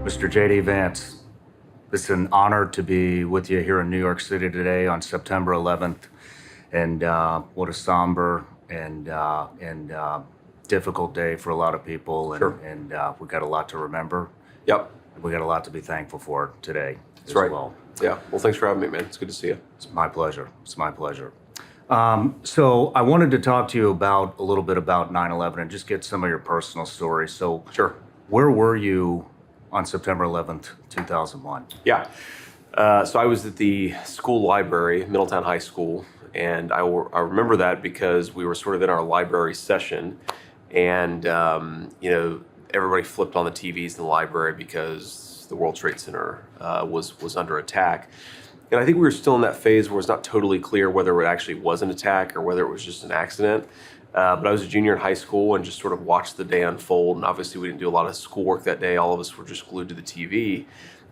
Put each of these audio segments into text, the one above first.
Mr. JD Vance, it's an honor to be with you here in New York City today on September 11th. And what a somber and difficult day for a lot of people. And, Sure. and we got a lot to remember. Yep. We got a lot to be thankful for today. That's as right. Well. Yeah. Well, thanks for having me, man. It's good to see you. It's my pleasure. It's my pleasure. So I wanted to talk to you about a little bit about 9/11 and just get some of your personal stories. So Sure. where were you on September 11th, 2001? Yeah. So I was at the school library, Middletown High School, and I remember that because we were sort of in our library session, and everybody flipped on the TVs in the library because the World Trade Center was under attack. And I think we were still in that phase where it's not totally clear whether it actually was an attack or whether it was just an accident. But I was a junior in high school and just sort of watched the day unfold. And obviously we didn't do a lot of schoolwork that day. All of us were just glued to the TV.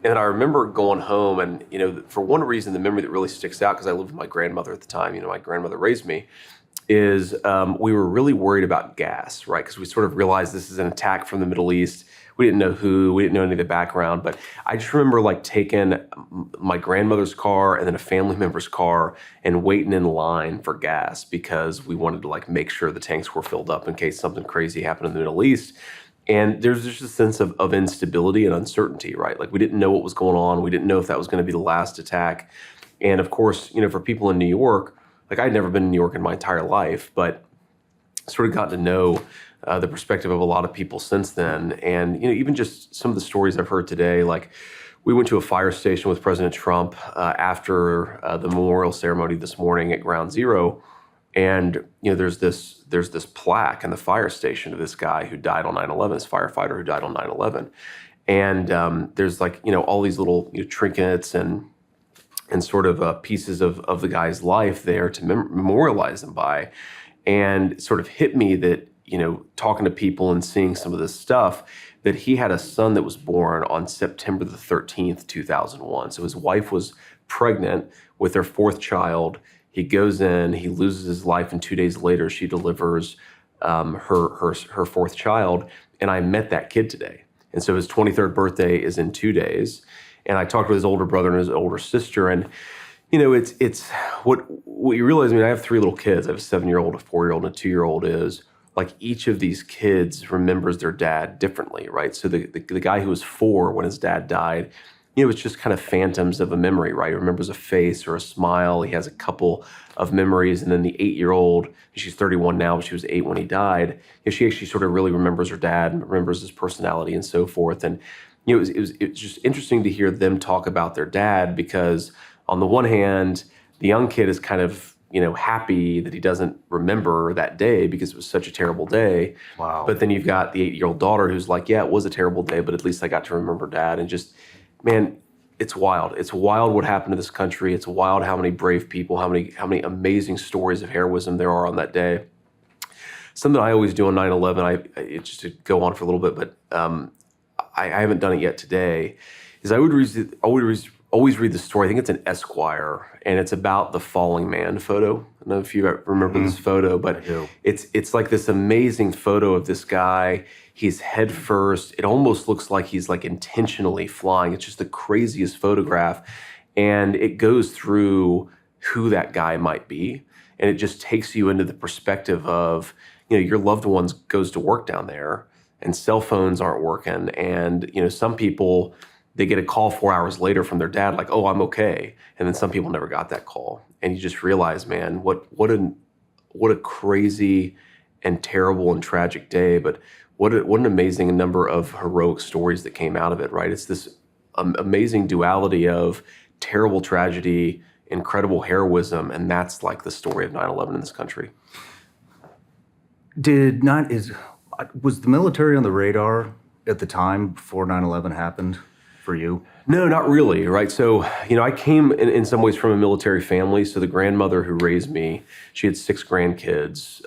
And I remember going home and, for one reason, the memory that really sticks out, because I lived with my grandmother at the time, my grandmother raised me, is we were really worried about gas, right? Because we sort of realized this is an attack from the Middle East. We didn't know who, we didn't know any of the background, but I just remember taking my grandmother's car and then a family member's car and waiting in line for gas because we wanted to make sure the tanks were filled up in case something crazy happened in the Middle East. And there's just a sense of instability and uncertainty, right? We didn't know what was going on. We didn't know if that was going to be the last attack. And of course, for people in New York, I'd never been in New York in my entire life, but sort of got to know the perspective of a lot of people since then. And, even just some of the stories I've heard today, we went to a fire station with President Trump after the memorial ceremony this morning at Ground Zero. And, there's this plaque in the fire station of this guy who died on 9/11, this firefighter who died on 9/11. And there's all these little trinkets and sort of pieces of the guy's life there to memorialize him by. And it sort of hit me that, talking to people and seeing some of this stuff, that he had a son that was born on September the 13th, 2001. So his wife was pregnant with their fourth child. He goes in, he loses his life, and 2 days later, she delivers her fourth child. And I met that kid today. And so his 23rd birthday is in 2 days. And I talked with his older brother and his older sister. And, it's what you realize, I have three little kids. I have a 7-year-old, a 4-year-old, and a 2-year-old is, each of these kids remembers their dad differently, right? So the guy who was 4 when his dad died, it's just kind of phantoms of a memory, right? He remembers a face or a smile. He has a couple of memories. And then the 8-year-old, she's 31 now, but she was 8 when he died. She actually sort of really remembers her dad and remembers his personality and so forth. And, it was just interesting to hear them talk about their dad because on the one hand, the young kid is kind of, happy that he doesn't remember that day because it was such a terrible day. Wow. But then you've got the 8-year-old daughter who's yeah, it was a terrible day, but at least I got to remember dad. And just, man, it's wild. It's wild what happened to this country. It's wild how many brave people, how many amazing stories of heroism there are on that day. Something I always do on 9/11, just to go on for a little bit, but I haven't done it yet today, is I would always read the story. I think it's an Esquire, and it's about the falling man photo. I don't know if you remember this photo, but it's like this amazing photo of this guy. He's head first. It almost looks like he's intentionally flying. It's just the craziest photograph, and it goes through who that guy might be, and it just takes you into the perspective of, your loved ones goes to work down there, and cell phones aren't working, and some people, they get a call 4 hours later from their dad, oh, I'm okay. And then some people never got that call. And you just realize, man, what a crazy and terrible and tragic day, but what an amazing number of heroic stories that came out of it, right? It's this amazing duality of terrible tragedy, incredible heroism, and that's the story of 9/11 in this country. Was the military on the radar at the time before 9/11 happened for you? No, not really, right? So, I came in some ways from a military family. So the grandmother who raised me, she had 6 grandkids.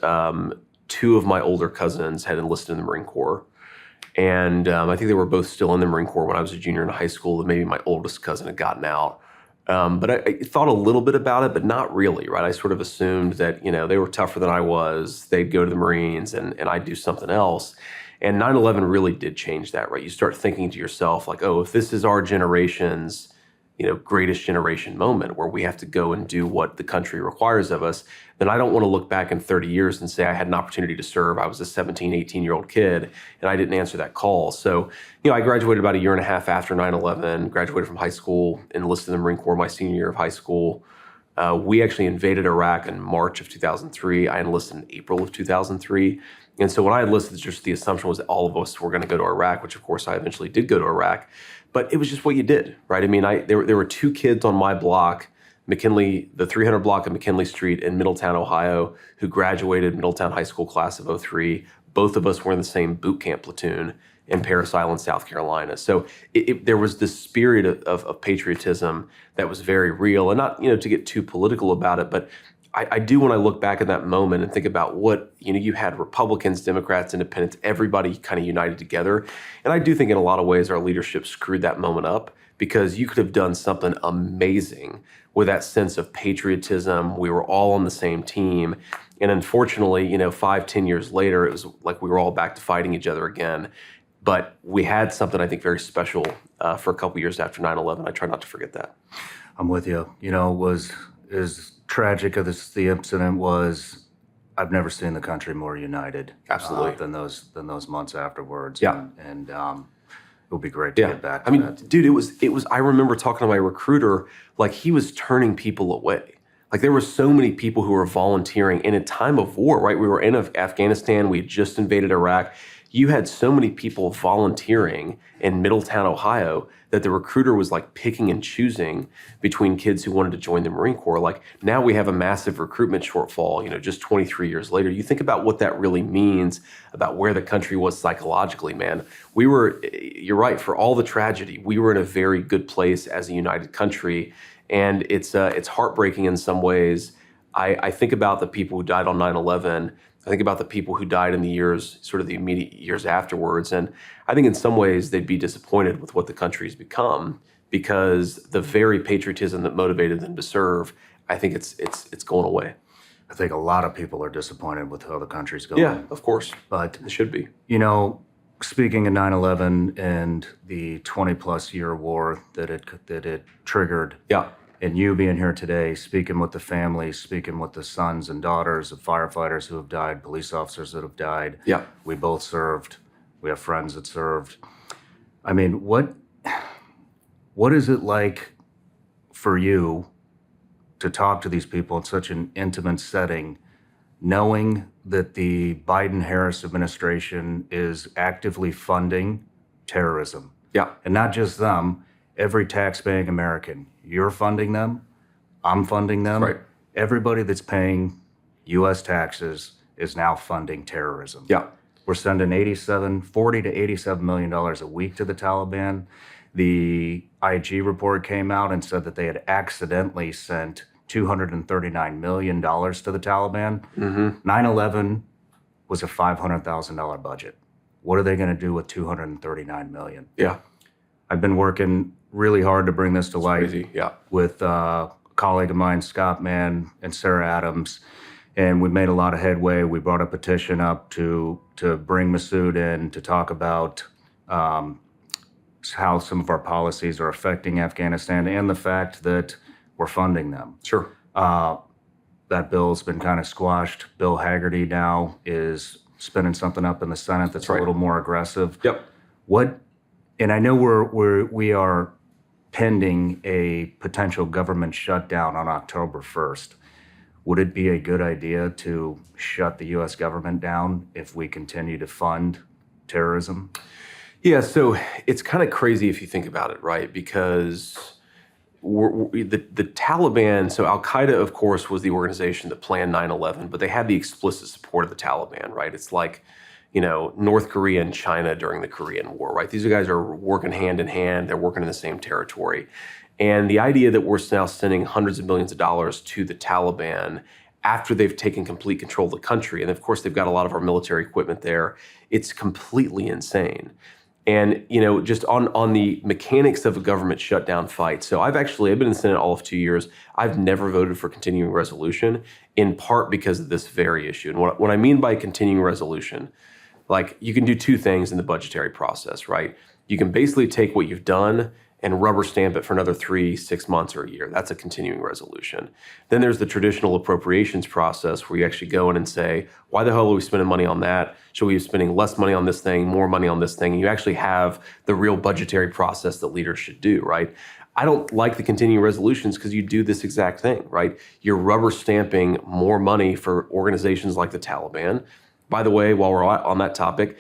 2 of my older cousins had enlisted in the Marine Corps. And I think they were both still in the Marine Corps when I was a junior in high school, and maybe my oldest cousin had gotten out. But I thought a little bit about it, but not really, right? I sort of assumed that, they were tougher than I was. They'd go to the Marines and I'd do something else. And 9/11 really did change that, right? You start thinking to yourself like, oh, if this is our generation's, greatest generation moment where we have to go and do what the country requires of us, then I don't want to look back in 30 years and say I had an opportunity to serve. I was a 17, 18-year-old kid and I didn't answer that call. So, I graduated about a year and a half after 9/11, graduated from high school, enlisted in the Marine Corps my senior year of high school. We actually invaded Iraq in March of 2003. I enlisted in April of 2003. And so when I enlisted, just the assumption was that all of us were going to go to Iraq, which of course I eventually did go to Iraq. But it was just what you did, right? I mean, there were two kids on my block, McKinley, the 300 block of McKinley Street in Middletown, Ohio, who graduated Middletown High School class of '03. Both of us were in the same boot camp platoon in Parris Island, South Carolina. So there was this spirit of patriotism that was very real, and not to get too political about it, but I do, when I look back at that moment and think about what, you had Republicans, Democrats, Independents, everybody kind of united together. And I do think in a lot of ways our leadership screwed that moment up, because you could have done something amazing with that sense of patriotism. We were all on the same team. And unfortunately, 5-10 years later, it was like we were all back to fighting each other again. But we had something, I think, very special for a couple years after 9/11. I try not to forget that. I'm with you. Was as tragic as the incident was, I've never seen the country more united. Absolutely. Than those months afterwards. Yeah. And it would be great to get back to that. Dude, it was. I remember talking to my recruiter, like he was turning people away. Like there were so many people who were volunteering in a time of war, right? We were in Afghanistan. We had just invaded Iraq. You had so many people volunteering in Middletown, Ohio, that the recruiter was like picking and choosing between kids who wanted to join the Marine Corps. Like now we have a massive recruitment shortfall, just 23 years later. You think about what that really means about where the country was psychologically, man. You're right, for all the tragedy, we were in a very good place as a united country. And it's heartbreaking in some ways. I think about the people who died on 9/11. I think about the people who died in the years, sort of the immediate years afterwards. And I think in some ways they'd be disappointed with what the country's become, because the very patriotism that motivated them to serve, I think it's going away. I think a lot of people are disappointed with how the country's going. Yeah, of course. But it should be. Speaking of 9/11 and the 20-plus year war that it triggered. Yeah. And you being here today, speaking with the families, speaking with the sons and daughters of firefighters who have died, police officers that have died. Yeah. We both served. We have friends that served. I mean, what is it like for you to talk to these people in such an intimate setting, knowing that the Biden-Harris administration is actively funding terrorism? Yeah. And not just them, every tax-paying American. You're funding them. I'm funding them. Right. Everybody that's paying U.S. taxes is now funding terrorism. Yeah. We're sending $40 to $87 million a week to the Taliban. The IG report came out and said that they had accidentally sent $239 million to the Taliban. Mm-hmm. 9/11 was a $500,000 budget. What are they going to do with $239 million? Yeah. I've been working really hard to bring this to light. Crazy. Yeah. With a colleague of mine, Scott Mann, and Sarah Adams, and we made a lot of headway. We brought a petition up to bring Masood in to talk about how some of our policies are affecting Afghanistan and the fact that we're funding them. Sure. That bill's been kind of squashed. Bill Hagerty now is spinning something up in the Senate that's right. a little more aggressive. Yep. And I know we are pending a potential government shutdown on October 1st. Would it be a good idea to shut the U.S. government down if we continue to fund terrorism? Yeah, so it's kind of crazy if you think about it, right? Because the Taliban, so Al-Qaeda, of course, was the organization that planned 9/11, but they had the explicit support of the Taliban, right? It's like, North Korea and China during the Korean War, right? These guys are working hand in hand. They're working in the same territory. And the idea that we're now sending hundreds of millions of dollars to the Taliban after they've taken complete control of the country, and of course, they've got a lot of our military equipment there, it's completely insane. And, just on the mechanics of a government shutdown fight. So I've been in the Senate all of 2 years. I've never voted for continuing resolution, in part because of this very issue. And what I mean by continuing resolution, like you can do two things in the budgetary process, right? You can basically take what you've done and rubber stamp it for another 3, 6 months, or a year. That's a continuing resolution. Then there's the traditional appropriations process where you actually go in and say, why the hell are we spending money on that? Should we be spending less money on this thing, more money on this thing? And you actually have the real budgetary process that leaders should do, right? I don't like the continuing resolutions because you do this exact thing, right? You're rubber stamping more money for organizations like the Taliban. By the way, while we're on that topic,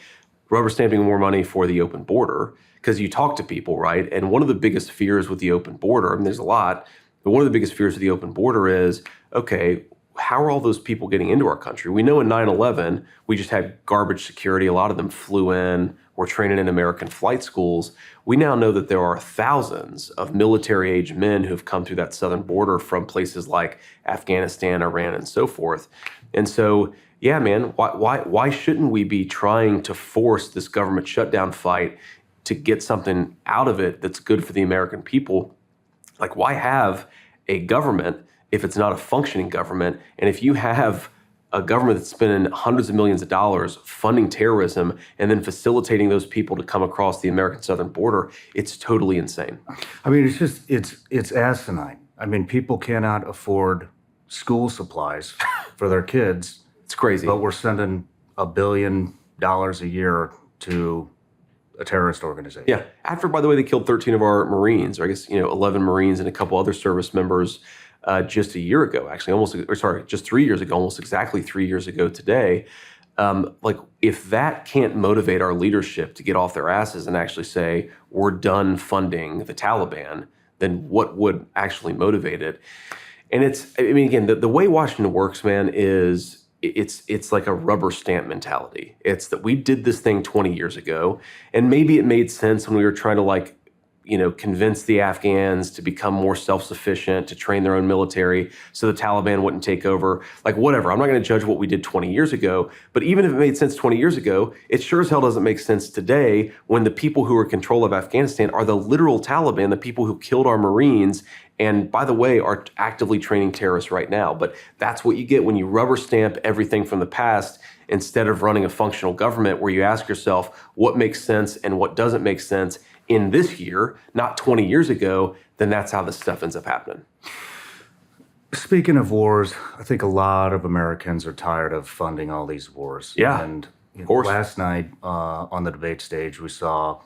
rubber stamping more money for the open border, because you talk to people, right? And one of the biggest fears with the open border, I mean, there's a lot, but one of the biggest fears with the open border is, okay, how are all those people getting into our country? We know in 9/11, we just had garbage security. A lot of them flew in, were training in American flight schools. We now know that there are thousands of military-age men who've come through that southern border from places like Afghanistan, Iran, and so forth. And so, yeah, man, why shouldn't we be trying to force this government shutdown fight to get something out of it that's good for the American people? Like, why have a government if it's not a functioning government? And if you have a government that's spending hundreds of millions of dollars funding terrorism and then facilitating those people to come across the American southern border, it's totally insane. I mean, it's asinine. I mean, people cannot afford school supplies for their kids. It's crazy. But we're sending $1 billion a year to a terrorist organization. Yeah. After, by the way, they killed 13 of our Marines, or I guess, 11 Marines and a couple other service members just a year ago, actually, just 3 years ago, almost exactly 3 years ago today. Like, if that can't motivate our leadership to get off their asses and actually say, we're done funding the Taliban, then what would actually motivate it? And again, the way Washington works, man, is it's like a rubber stamp mentality. It's that we did this thing 20 years ago, and maybe it made sense when we were trying to convince the Afghans to become more self-sufficient, to train their own military so the Taliban wouldn't take over. Like, whatever. I'm not going to judge what we did 20 years ago, but even if it made sense 20 years ago, it sure as hell doesn't make sense today when the people who are in control of Afghanistan are the literal Taliban, the people who killed our Marines, and by the way, are actively training terrorists right now. But that's what you get when you rubber stamp everything from the past instead of running a functional government where you ask yourself what makes sense and what doesn't make sense in this year, not 20 years ago. Then that's how this stuff ends up happening. Speaking of wars, I think a lot of Americans are tired of funding all these wars. Yeah, and of course. Last night on the debate stage, we saw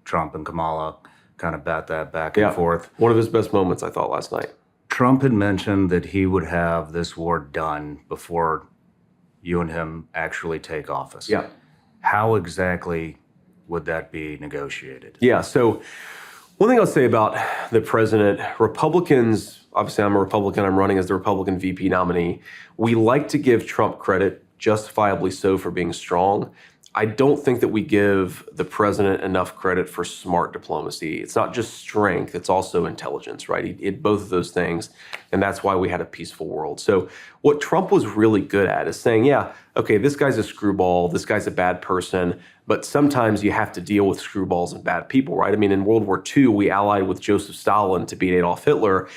Trump and Kamala kind of bat that back and forth. One of his best moments, I thought, last night. Trump had mentioned that he would have this war done before you and him actually take office. Yeah. How exactly would that be negotiated? Yeah, so one thing I'll say about the president, Republicans, obviously I'm a Republican, I'm running as the Republican VP nominee. We like to give Trump credit, justifiably so, for being strong. I don't think that we give the president enough credit for smart diplomacy. It's not just strength, it's also intelligence, right? He did both of those things, and that's why we had a peaceful world. So what Trump was really good at is saying, yeah, okay, this guy's a screwball, this guy's a bad person, but sometimes you have to deal with screwballs and bad people, right? I mean, in World War II, we allied with Joseph Stalin to beat Adolf Hitler.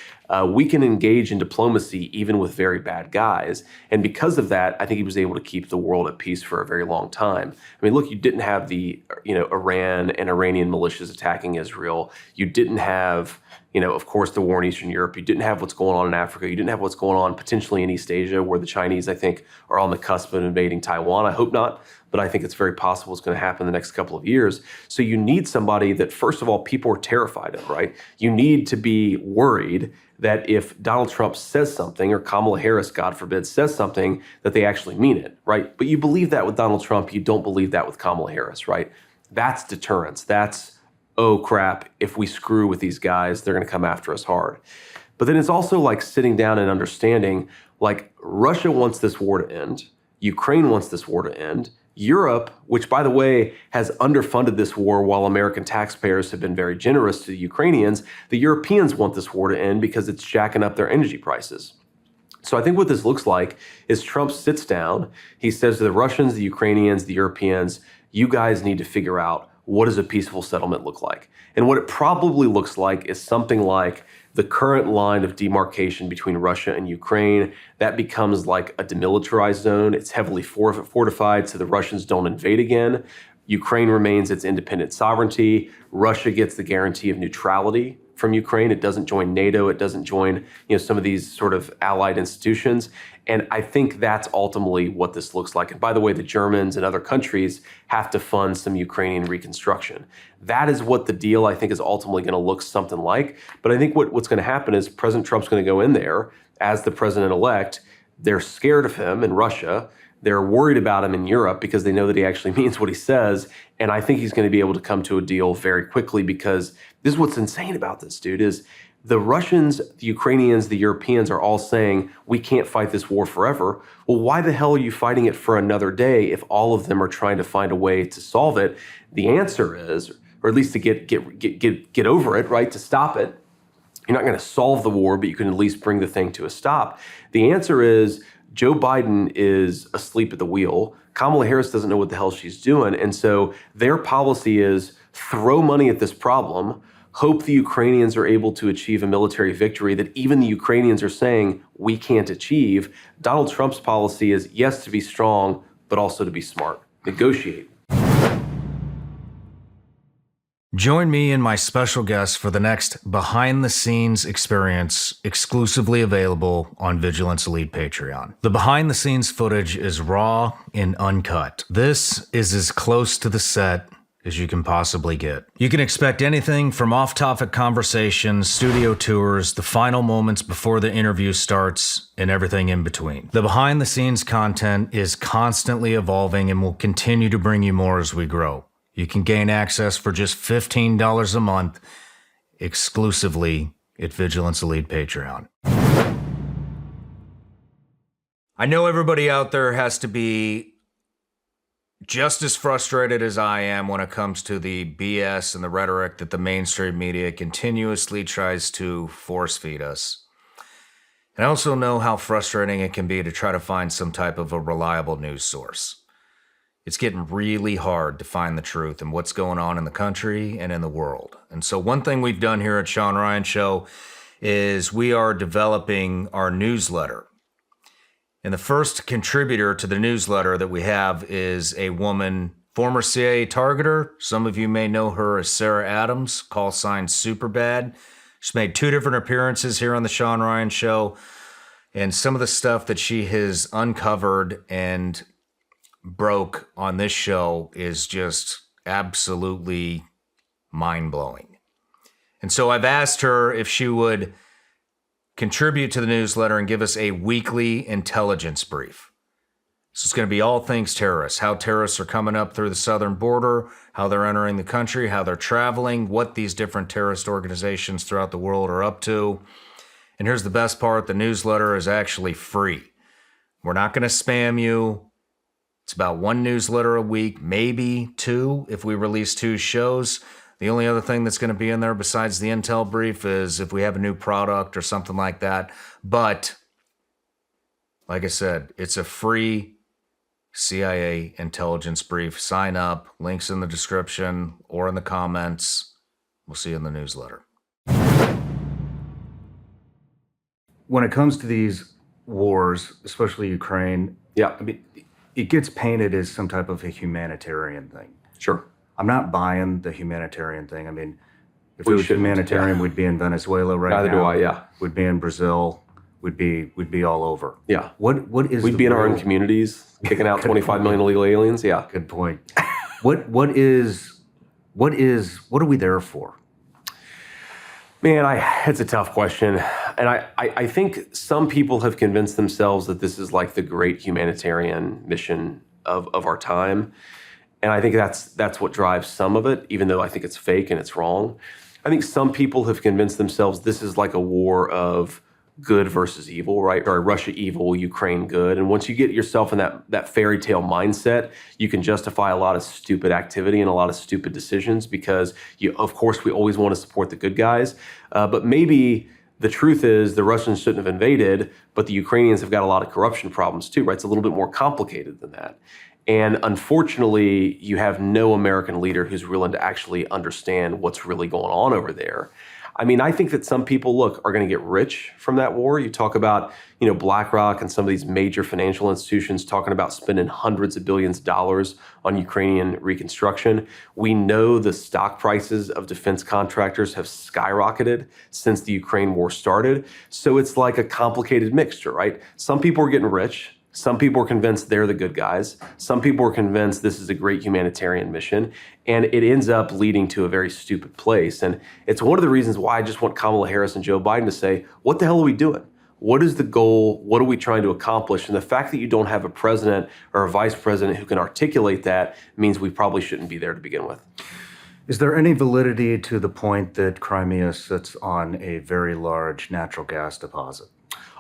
We can engage in diplomacy even with very bad guys. And because of that, I think he was able to keep the world at peace for a very long time. I mean, look, you didn't have the, Iran and Iranian militias attacking Israel. You didn't have, of course, the war in Eastern Europe. You didn't have what's going on in Africa. You didn't have what's going on potentially in East Asia, where the Chinese, I think, are on the cusp of invading Taiwan. I hope not, but I think it's very possible it's going to happen in the next couple of years. So you need somebody that, first of all, people are terrified of, right? You need to be worried that if Donald Trump says something, or Kamala Harris, God forbid, says something, that they actually mean it, right? But you believe that with Donald Trump, you don't believe that with Kamala Harris, right? That's deterrence. That's, oh crap, if we screw with these guys, they're going to come after us hard. But then it's also like sitting down and understanding, like, Russia wants this war to end. Ukraine wants this war to end. Europe, which, by the way, has underfunded this war while American taxpayers have been very generous to the Ukrainians, the Europeans want this war to end because it's jacking up their energy prices. So I think what this looks like is Trump sits down, he says to the Russians, the Ukrainians, the Europeans, you guys need to figure out, what does a peaceful settlement look like? And what it probably looks like is something like the current line of demarcation between Russia and Ukraine, that becomes like a demilitarized zone. It's heavily fortified so the Russians don't invade again. Ukraine remains its independent sovereignty. Russia gets the guarantee of neutrality from Ukraine. It doesn't join NATO. It doesn't join, some of these sort of allied institutions. And I think that's ultimately what this looks like. And by the way, the Germans and other countries have to fund some Ukrainian reconstruction. That is what the deal, I think, is ultimately going to look something like. But I think what's going to happen is President Trump's going to go in there as the president-elect. They're scared of him in Russia. They're worried about him in Europe because they know that he actually means what he says. And I think he's going to be able to come to a deal very quickly, because this is what's insane about this, dude, is the Russians, the Ukrainians, the Europeans are all saying, we can't fight this war forever. Well, why the hell are you fighting it for another day if all of them are trying to find a way to solve it? The answer is, or at least to get over it, right, to stop it. You're not going to solve the war, but you can at least bring the thing to a stop. The answer is Joe Biden is asleep at the wheel. Kamala Harris doesn't know what the hell she's doing. And so their policy is throw money at this problem, hope the Ukrainians are able to achieve a military victory that even the Ukrainians are saying we can't achieve. Donald Trump's policy is, yes, to be strong, but also to be smart. Negotiate. Join me and my special guest for the next behind-the-scenes experience, exclusively available on Vigilance Elite Patreon. The behind-the-scenes footage is raw and uncut. This is as close to the set as you can possibly get. You can expect anything from off-topic conversations, studio tours, the final moments before the interview starts, and everything in between. The behind-the-scenes content is constantly evolving and will continue to bring you more as we grow. You can gain access for just $15 a month exclusively at Vigilance Elite Patreon. I know everybody out there has to be just as frustrated as I am when it comes to the BS and the rhetoric that the mainstream media continuously tries to force feed us. And I also know how frustrating it can be to try to find some type of a reliable news source. It's getting really hard to find the truth and what's going on in the country and in the world. And so one thing we've done here at Shawn Ryan Show is we are developing our newsletter. And the first contributor to the newsletter that we have is a woman, former CIA targeter. Some of you may know her as Sarah Adams, call sign Superbad. She's made 2 different appearances here on the Shawn Ryan Show. And some of the stuff that she has uncovered and broke on this show is just absolutely mind-blowing. And so I've asked her if she would contribute to the newsletter and give us a weekly intelligence brief. So it's going to be all things terrorists, how terrorists are coming up through the southern border, how they're entering the country, how they're traveling, what these different terrorist organizations throughout the world are up to. And here's the best part, the newsletter is actually free. We're not going to spam you. It's about 1 newsletter a week, maybe 2 if we release 2 shows. The only other thing that's going to be in there besides the intel brief is if we have a new product or something like that. But like I said, it's a free CIA intelligence brief. Sign up, links in the description or in the comments. We'll see you in the newsletter. When it comes to these wars, especially Ukraine, Yeah. I mean, it gets painted as some type of a humanitarian thing. Sure. I'm not buying the humanitarian thing. I mean, if We it was shouldn't, humanitarian, yeah. we'd be in Venezuela right Neither now. do I, yeah. We'd be in Brazil. We'd be all over. Yeah. What is We'd the be in our own real- communities, kicking out 25 million illegal aliens. Yeah. Good point. What are we there for? Man, it's a tough question. And I think some people have convinced themselves that this is like the great humanitarian mission of our time. And I think that's what drives some of it, even though I think it's fake and it's wrong. I think some people have convinced themselves this is like a war of good versus evil, right? Or Russia evil, Ukraine good. And once you get yourself in that fairy tale mindset, you can justify a lot of stupid activity and a lot of stupid decisions because of course, we always want to support the good guys. But maybe the truth is the Russians shouldn't have invaded, but the Ukrainians have got a lot of corruption problems too, right? It's a little bit more complicated than that. And unfortunately, you have no American leader who's willing to actually understand what's really going on over there. I mean, I think that some people, look, are going to get rich from that war. You talk about, BlackRock and some of these major financial institutions talking about spending hundreds of billions of dollars on Ukrainian reconstruction. We know the stock prices of defense contractors have skyrocketed since the Ukraine war started. So it's like a complicated mixture, right? Some people are getting rich. Some people are convinced they're the good guys. Some people are convinced this is a great humanitarian mission. And it ends up leading to a very stupid place. And it's one of the reasons why I just want Kamala Harris and Joe Biden to say, what the hell are we doing? What is the goal? What are we trying to accomplish? And the fact that you don't have a president or a vice president who can articulate that means we probably shouldn't be there to begin with. Is there any validity to the point that Crimea sits on a very large natural gas deposit?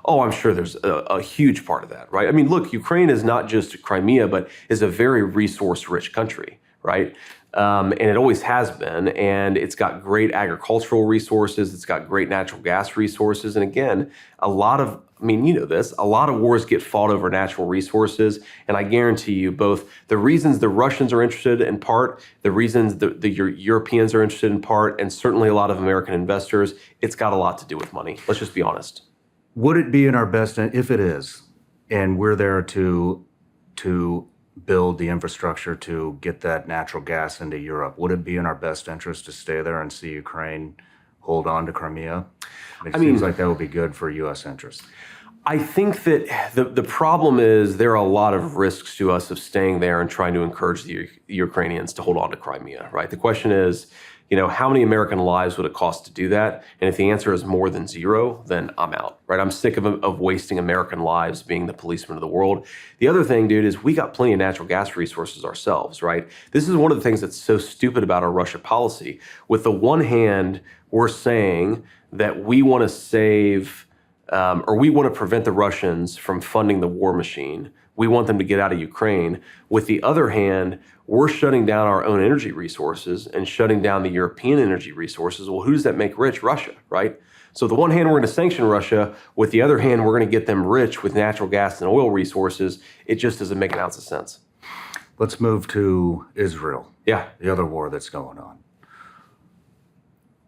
Oh, I'm sure there's a huge part of that, right? I mean, look, Ukraine is not just Crimea, but is a very resource-rich country, right? And it always has been, and it's got great agricultural resources, it's got great natural gas resources, and again, a lot of wars get fought over natural resources, and I guarantee you both the reasons the Russians are interested in part, the reasons the Europeans are interested in part, and certainly a lot of American investors, it's got a lot to do with money. Let's just be honest. Would it be in our best, if it is, and we're there to build the infrastructure to get that natural gas into Europe, would it be in our best interest to stay there and see Ukraine hold on to Crimea? It seems like that would be good for U.S. interests. I think that the problem is there are a lot of risks to us of staying there and trying to encourage the Ukrainians to hold on to Crimea, right? The question is, how many American lives would it cost to do that? And if the answer is more than zero, then I'm out, right? I'm sick of wasting American lives being the policeman of the world. The other thing, dude, is we got plenty of natural gas resources ourselves, right? This is one of the things that's so stupid about our Russia policy. With the one hand, we're saying that we want to save, or we want to prevent the Russians from funding the war machine. We want them to get out of Ukraine. With the other hand, we're shutting down our own energy resources and shutting down the European energy resources. Well, who does that make rich? Russia, right? So the one hand, we're going to sanction Russia. With the other hand, we're going to get them rich with natural gas and oil resources. It just doesn't make an ounce of sense. Let's move to Israel. Yeah. The other war that's going on.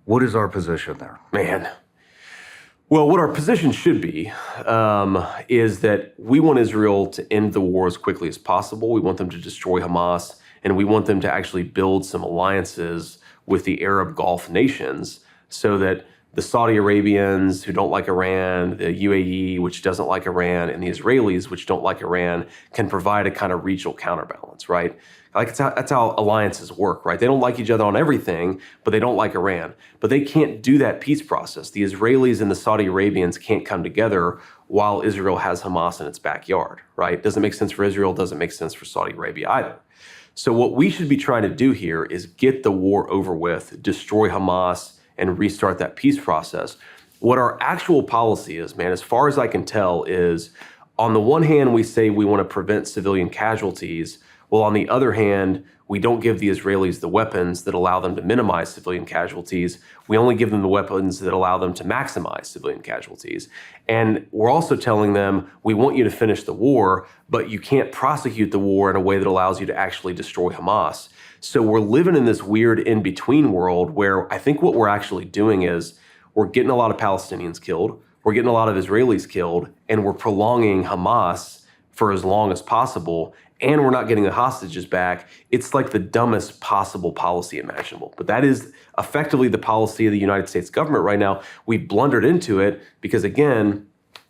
What is our position there? Man. Well, what our position should be is that we want Israel to end the war as quickly as possible. We want them to destroy Hamas, and we want them to actually build some alliances with the Arab Gulf nations so that the Saudi Arabians who don't like Iran, the UAE, which doesn't like Iran, and the Israelis, which don't like Iran, can provide a kind of regional counterbalance, right? Like that's how alliances work, right? They don't like each other on everything, but they don't like Iran. But they can't do that peace process. The Israelis and the Saudi Arabians can't come together while Israel has Hamas in its backyard, right? Doesn't make sense for Israel, doesn't make sense for Saudi Arabia either. So what we should be trying to do here is get the war over with, destroy Hamas, and restart that peace process. What our actual policy is, man, as far as I can tell, is on the one hand, we say we want to prevent civilian casualties. Well, on the other hand, we don't give the Israelis the weapons that allow them to minimize civilian casualties. We only give them the weapons that allow them to maximize civilian casualties. And we're also telling them, we want you to finish the war, but you can't prosecute the war in a way that allows you to actually destroy Hamas. So we're living in this weird in-between world where I think what we're actually doing is we're getting a lot of Palestinians killed, we're getting a lot of Israelis killed, and we're prolonging Hamas for as long as possible, and we're not getting the hostages back. It's like the dumbest possible policy imaginable. But that is effectively the policy of the United States government right now. We blundered into it because, again,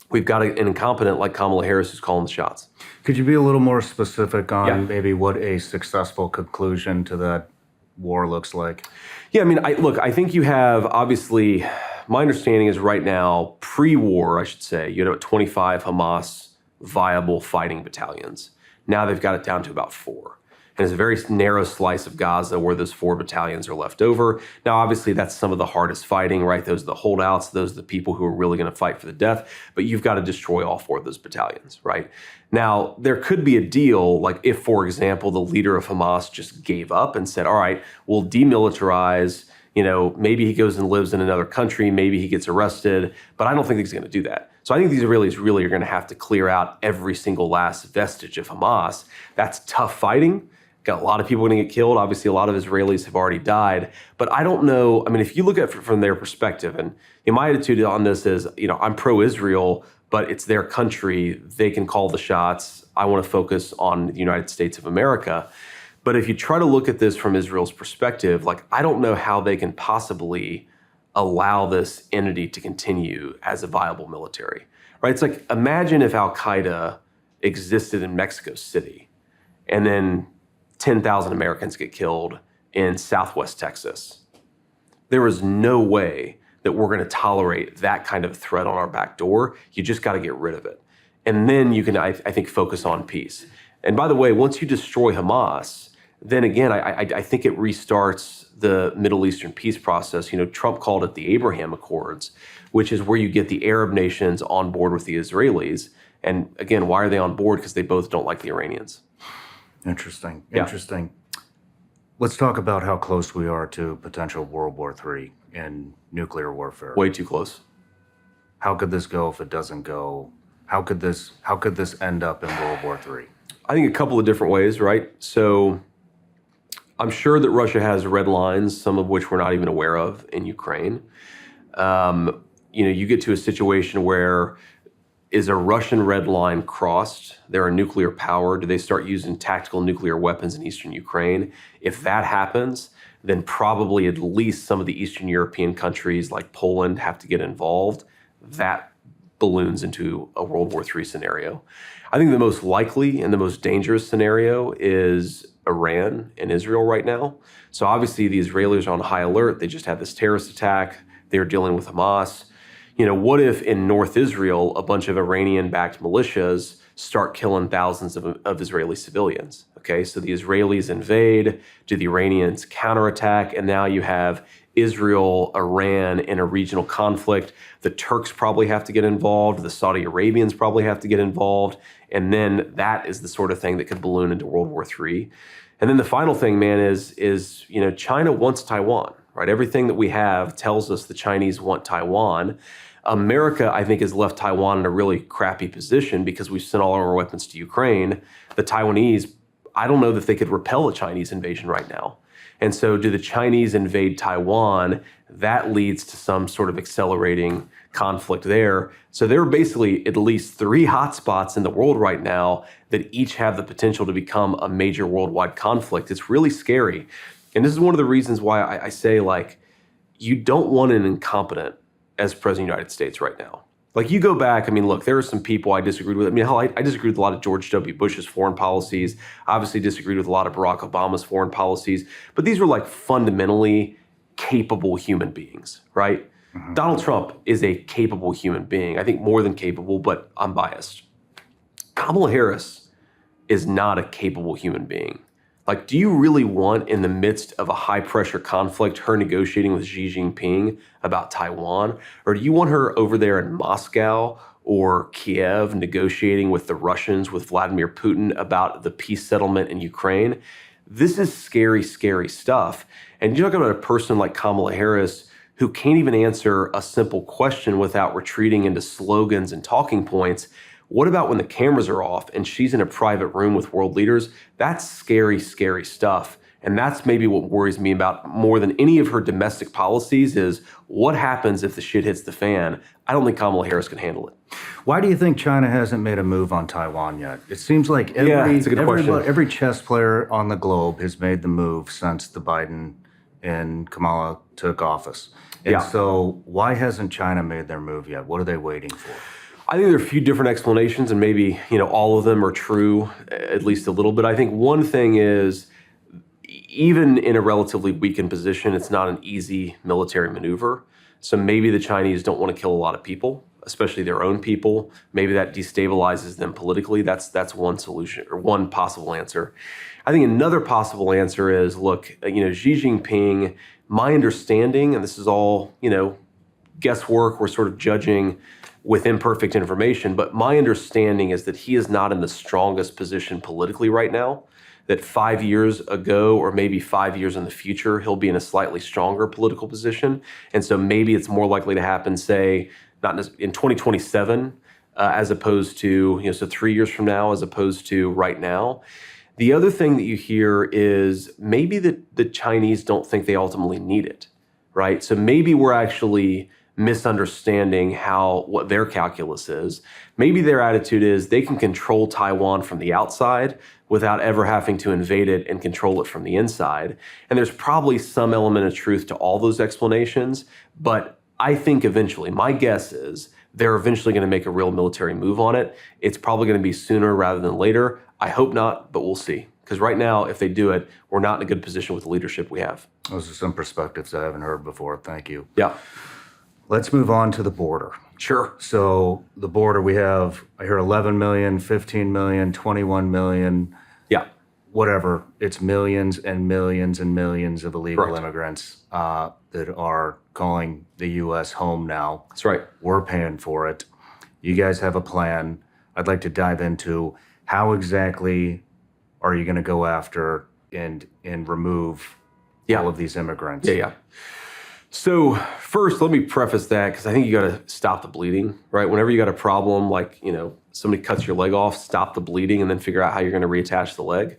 we've got an incompetent like Kamala Harris who's calling the shots. Could you be a little more specific on maybe what a successful conclusion to that war looks like? Yeah, I mean, I think you have, obviously, my understanding is right now, pre-war, I should say, you had 25 Hamas viable fighting battalions. Now they've got it down to about 4. And it's a very narrow slice of Gaza where those 4 battalions are left over. Now, obviously, that's some of the hardest fighting, right? Those are the holdouts. Those are the people who are really going to fight for the death. But you've got to destroy all 4 of those battalions, right? Now, there could be a deal, like if, for example, the leader of Hamas just gave up and said, all right, we'll demilitarize. Maybe he goes and lives in another country. Maybe he gets arrested. But I don't think he's going to do that. So I think the Israelis really are going to have to clear out every single last vestige of Hamas. That's tough fighting. Got a lot of people going to get killed. Obviously, a lot of Israelis have already died. But I don't know. I mean, if you look at it from their perspective, and my attitude on this is, I'm pro-Israel, but it's their country. They can call the shots. I want to focus on the United States of America. But if you try to look at this from Israel's perspective, like, I don't know how they can possibly allow this entity to continue as a viable military, right? It's like, imagine if Al-Qaeda existed in Mexico City and then 10,000 Americans get killed in Southwest Texas. There is no way that we're going to tolerate that kind of threat on our back door. You just got to get rid of it. And then you can, I think, focus on peace. And by the way, once you destroy Hamas, then again, I think it restarts the Middle Eastern peace process. Trump called it the Abraham Accords, which is where you get the Arab nations on board with the Israelis. And again, why are they on board? Because they both don't like the Iranians. Interesting. Yeah. Interesting. Let's talk about how close we are to potential World War III and nuclear warfare. Way too close. How could this go if it doesn't go? How could this end up in World War III? I think a couple of different ways, right? So I'm sure that Russia has red lines, some of which we're not even aware of in Ukraine. You get to a situation where, is a Russian red line crossed? They're a nuclear power. Do they start using tactical nuclear weapons in eastern Ukraine? If that happens, then probably at least some of the Eastern European countries like Poland have to get involved. That balloons into a World War III scenario. I think the most likely and the most dangerous scenario is Iran and Israel right now. So obviously the Israelis are on high alert. They just had this terrorist attack. They're dealing with Hamas. What if in North Israel, a bunch of Iranian-backed militias start killing thousands of Israeli civilians? Okay, so the Israelis invade, do the Iranians counterattack, and now you have Israel, Iran in a regional conflict. The Turks probably have to get involved. The Saudi Arabians probably have to get involved. And then that is the sort of thing that could balloon into World War III. And then the final thing, man, is China wants Taiwan, right? Everything that we have tells us the Chinese want Taiwan. America, I think, has left Taiwan in a really crappy position because we've sent all our weapons to Ukraine. The Taiwanese, I don't know that they could repel a Chinese invasion right now. And so do the Chinese invade Taiwan? That leads to some sort of accelerating conflict there. So there are basically at least 3 hotspots in the world right now that each have the potential to become a major worldwide conflict. It's really scary. And this is one of the reasons why I say, like, you don't want an incompetent as president of the United States right now. Like, you go back, look, there are some people I disagreed with. Hell, I disagreed with a lot of George W. Bush's foreign policies, obviously disagreed with a lot of Barack Obama's foreign policies, but these were like fundamentally capable human beings, right? Mm-hmm. Donald Trump is a capable human being. I think more than capable, but I'm biased. Kamala Harris is not a capable human being. Like, do you really want, in the midst of a high-pressure conflict, her negotiating with Xi Jinping about Taiwan? Or do you want her over there in Moscow or Kiev negotiating with the Russians, with Vladimir Putin about the peace settlement in Ukraine? This is scary, scary stuff. And you're talking about a person like Kamala Harris who can't even answer a simple question without retreating into slogans and talking points. What about when the cameras are off and she's in a private room with world leaders? That's scary, scary stuff. And that's maybe what worries me about more than any of her domestic policies is what happens if the shit hits the fan? I don't think Kamala Harris can handle it. Why do you think China hasn't made a move on Taiwan yet? It seems like every chess player on the globe has made the move since the Biden and Kamala took office. And so why hasn't China made their move yet? What are they waiting for? I think there are a few different explanations, and maybe, all of them are true, at least a little bit. I think one thing is, even in a relatively weakened position, it's not an easy military maneuver. So maybe the Chinese don't want to kill a lot of people, especially their own people. Maybe that destabilizes them politically. That's one solution, or one possible answer. I think another possible answer is, look, Xi Jinping, my understanding, and this is all, guesswork, we're sort of judging with imperfect information, but my understanding is that he is not in the strongest position politically right now, that 5 years ago, or maybe 5 years in the future, he'll be in a slightly stronger political position. And so maybe it's more likely to happen, say, not in 2027, as opposed to, so 3 years from now, as opposed to right now. The other thing that you hear is maybe the Chinese don't think they ultimately need it, right? So maybe we're actually misunderstanding what their calculus is. Maybe their attitude is they can control Taiwan from the outside without ever having to invade it and control it from the inside. And there's probably some element of truth to all those explanations, but I think eventually, my guess is they're eventually going to make a real military move on it. It's probably going to be sooner rather than later. I hope not, but we'll see. Because right now, if they do it, we're not in a good position with the leadership we have. Those are some perspectives I haven't heard before. Thank you. Yeah. Let's move on to the border. Sure. So the border, we have, I hear 11 million, 15 million, 21 million. Yeah. Whatever. It's millions and millions and millions of illegal Correct. immigrants that are calling the U.S. home now. That's right. We're paying for it. You guys have a plan. I'd like to dive into how exactly are you going to go after and remove all of these immigrants? Yeah. So first, let me preface that because I think you got to stop the bleeding, right? Whenever you got a problem, like, somebody cuts your leg off, stop the bleeding and then figure out how you're going to reattach the leg.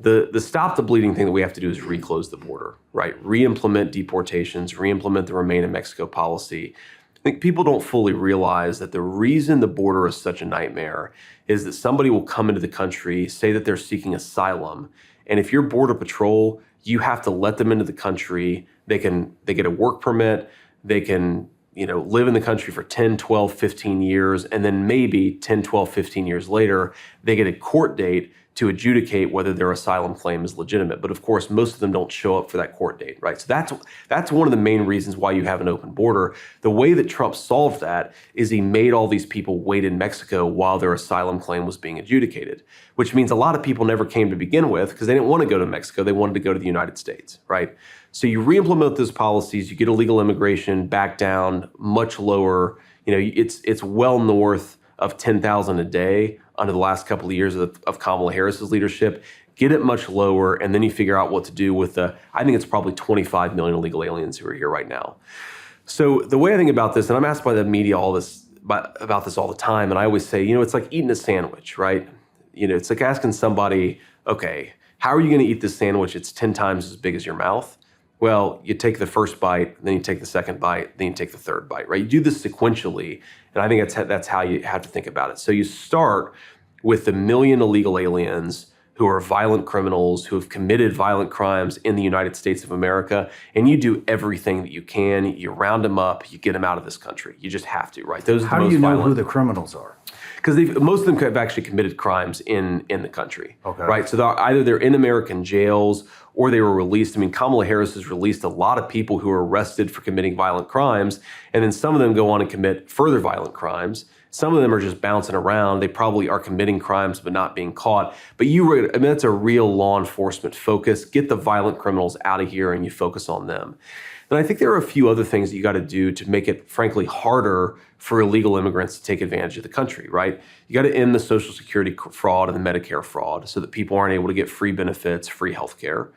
The stop the bleeding thing that we have to do is reclose the border, right? Re-implement deportations, re-implement the Remain in Mexico policy. I think people don't fully realize that the reason the border is such a nightmare is that somebody will come into the country, say that they're seeking asylum, and if you're Border Patrol, you have to let them into the country. They get a work permit, they can live in the country for 10, 12, 15 years, and then maybe 10, 12, 15 years later, they get a court date to adjudicate whether their asylum claim is legitimate. But of course, most of them don't show up for that court date, right? So that's one of the main reasons why you have an open border. The way that Trump solved that is he made all these people wait in Mexico while their asylum claim was being adjudicated, which means a lot of people never came to begin with because they didn't want to go to Mexico. They wanted to go to the United States, right? So you re-implement those policies, you get illegal immigration back down much lower. It's well north of 10,000 a day under the last couple of years of Kamala Harris's leadership, get it much lower, and then you figure out what to do with I think it's probably 25 million illegal aliens who are here right now. So the way I think about this, and I'm asked by the media about this all the time, and I always say, it's like eating a sandwich, right? It's like asking somebody, okay, how are you going to eat this sandwich? It's 10 times as big as your mouth. Well, you take the first bite, then you take the second bite, then you take the third bite, right? You do this sequentially, and I think that's how you have to think about it. So you start with the million illegal aliens who are violent criminals, who have committed violent crimes in the United States of America, and you do everything that you can. You round them up, you get them out of this country. You just have to, right? Those are How the most do you know violent. who the criminals are? Because most of them have actually committed crimes in the country, Okay. right? So either they're in American jails or they were released. I mean, Kamala Harris has released a lot of people who are arrested for committing violent crimes, and then some of them go on and commit further violent crimes. Some of them are just bouncing around. They probably are committing crimes but not being caught. But that's a real law enforcement focus. Get the violent criminals out of here and you focus on them. And I think there are a few other things that you got to do to make it, frankly, harder for illegal immigrants to take advantage of the country, right? You got to end the Social Security fraud and the Medicare fraud so that people aren't able to get free benefits, free health care.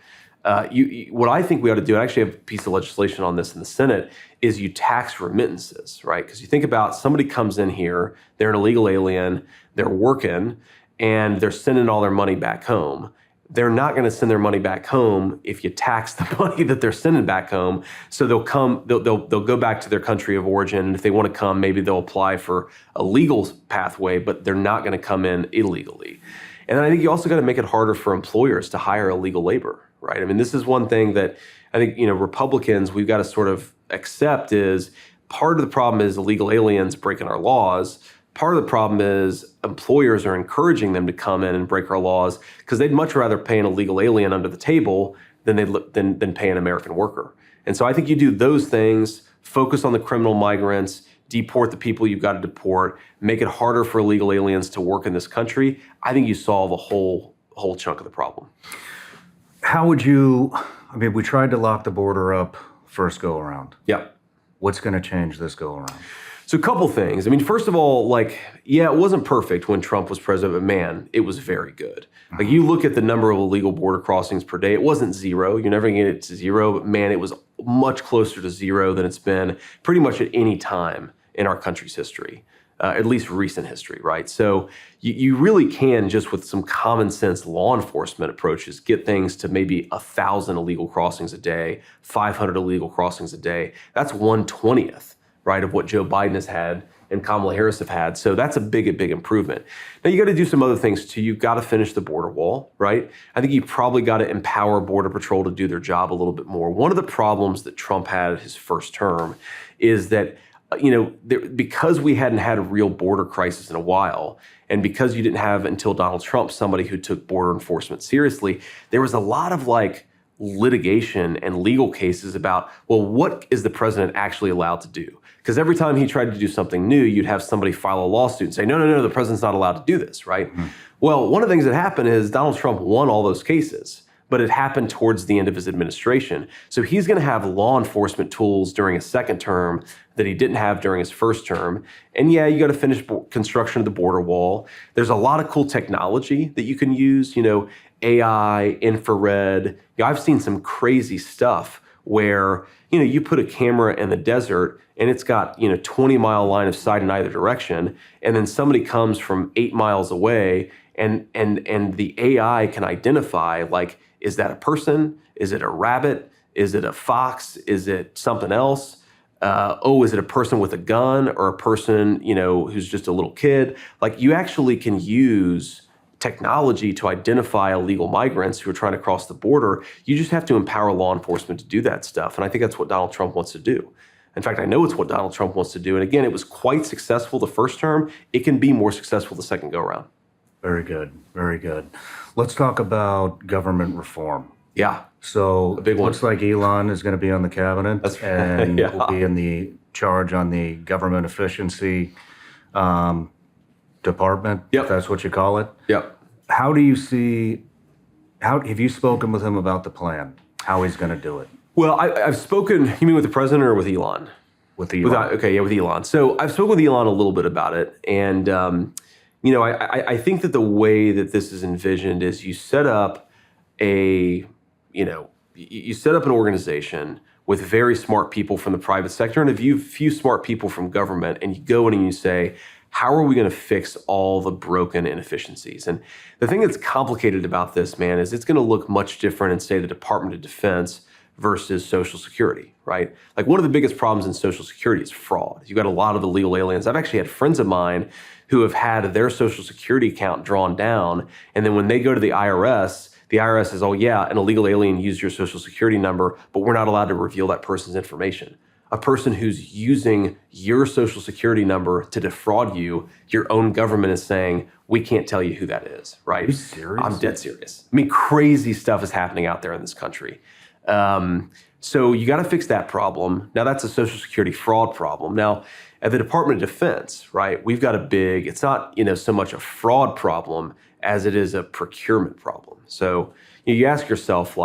What I think we ought to do, I actually have a piece of legislation on this in the Senate, is you tax remittances, right? Because you think about somebody comes in here, they're an illegal alien, they're working, and they're sending all their money back home. They're not going to send their money back home if you tax the money that they're sending back home. So they'll go back to their country of origin. And if they want to come, maybe they'll apply for a legal pathway, but they're not going to come in illegally. And then I think you also got to make it harder for employers to hire illegal labor, right? I mean, this is one thing that I think, Republicans, we've got to sort of accept is part of the problem is illegal aliens breaking our laws. Part of the problem is employers are encouraging them to come in and break our laws because they'd much rather pay an illegal alien under the table than pay an American worker. And so I think you do those things, focus on the criminal migrants, deport the people you've got to deport, make it harder for illegal aliens to work in this country. I think you solve a whole chunk of the problem. How would we tried to lock the border up first go around. Yeah. What's going to change this go around? So a couple things. I mean, first of all, it wasn't perfect when Trump was president, but man, it was very good. Like you look at the number of illegal border crossings per day, it wasn't zero. You're never going to get it to zero, but man, it was much closer to zero than it's been pretty much at any time in our country's history. at least recent history, right? So you really can, just with some common sense law enforcement approaches, get things to maybe 1,000 illegal crossings a day, 500 illegal crossings a day. That's 1/20th, right, of what Joe Biden has had and Kamala Harris have had. So that's a big improvement. Now you got to do some other things too. You've got to finish the border wall, right? I think you probably got to empower Border Patrol to do their job a little bit more. One of the problems that Trump had his first term is that, because we hadn't had a real border crisis in a while, and because you didn't have until Donald Trump somebody who took border enforcement seriously, there was a lot of litigation and legal cases about, well, what is the president actually allowed to do? Because every time he tried to do something new, you'd have somebody file a lawsuit and say, no, the president's not allowed to do this, right? Mm-hmm. Well, one of the things that happened is Donald Trump won all those cases, but it happened towards the end of his administration. So he's going to have law enforcement tools during a second term that he didn't have during his first term. And yeah, you got to finish construction of the border wall. There's a lot of cool technology that you can use, AI, infrared. I've seen some crazy stuff where, you put a camera in the desert and it's got, 20-mile line of sight in either direction. And then somebody comes from 8 miles away and the AI can identify, is that a person? Is it a rabbit? Is it a fox? Is it something else? Is it a person with a gun or a person, who's just a little kid? You actually can use technology to identify illegal migrants who are trying to cross the border. You just have to empower law enforcement to do that stuff. And I think that's what Donald Trump wants to do. In fact, I know it's what Donald Trump wants to do. And again, it was quite successful the first term. It can be more successful the second go around. Very good. Very good. Let's talk about government reform. Yeah. So a big one. Looks like Elon is going to be on the cabinet and yeah. will be in the charge on the government efficiency department, yep. if that's what you call it. Yep. How do you see, have you spoken with him about the plan, how he's going to do it? Well, I've spoken, you mean with the president or with Elon? With Elon. With Elon. So I've spoken with Elon a little bit about it. And, I think that the way that this is envisioned is you set up you set up an organization with very smart people from the private sector and a few smart people from government, and you go in and you say, how are we going to fix all the broken inefficiencies? And the thing that's complicated about this, man, is it's going to look much different in, say, the Department of Defense versus Social Security, right? One of the biggest problems in Social Security is fraud. You've got a lot of illegal aliens. I've actually had friends of mine who have had their Social Security account drawn down, and then when they go to the IRS says, oh yeah, an illegal alien used your Social Security number, but we're not allowed to reveal that person's information. A person who's using your Social Security number to defraud you, your own government is saying, we can't tell you who that is, right? Are you serious? I'm dead serious. I mean, crazy stuff is happening out there in this country. So you got to fix that problem. Now that's a Social Security fraud problem. Now at the Department of Defense, right, we've got it's not, so much a fraud problem as it is a procurement problem. So you ask yourself,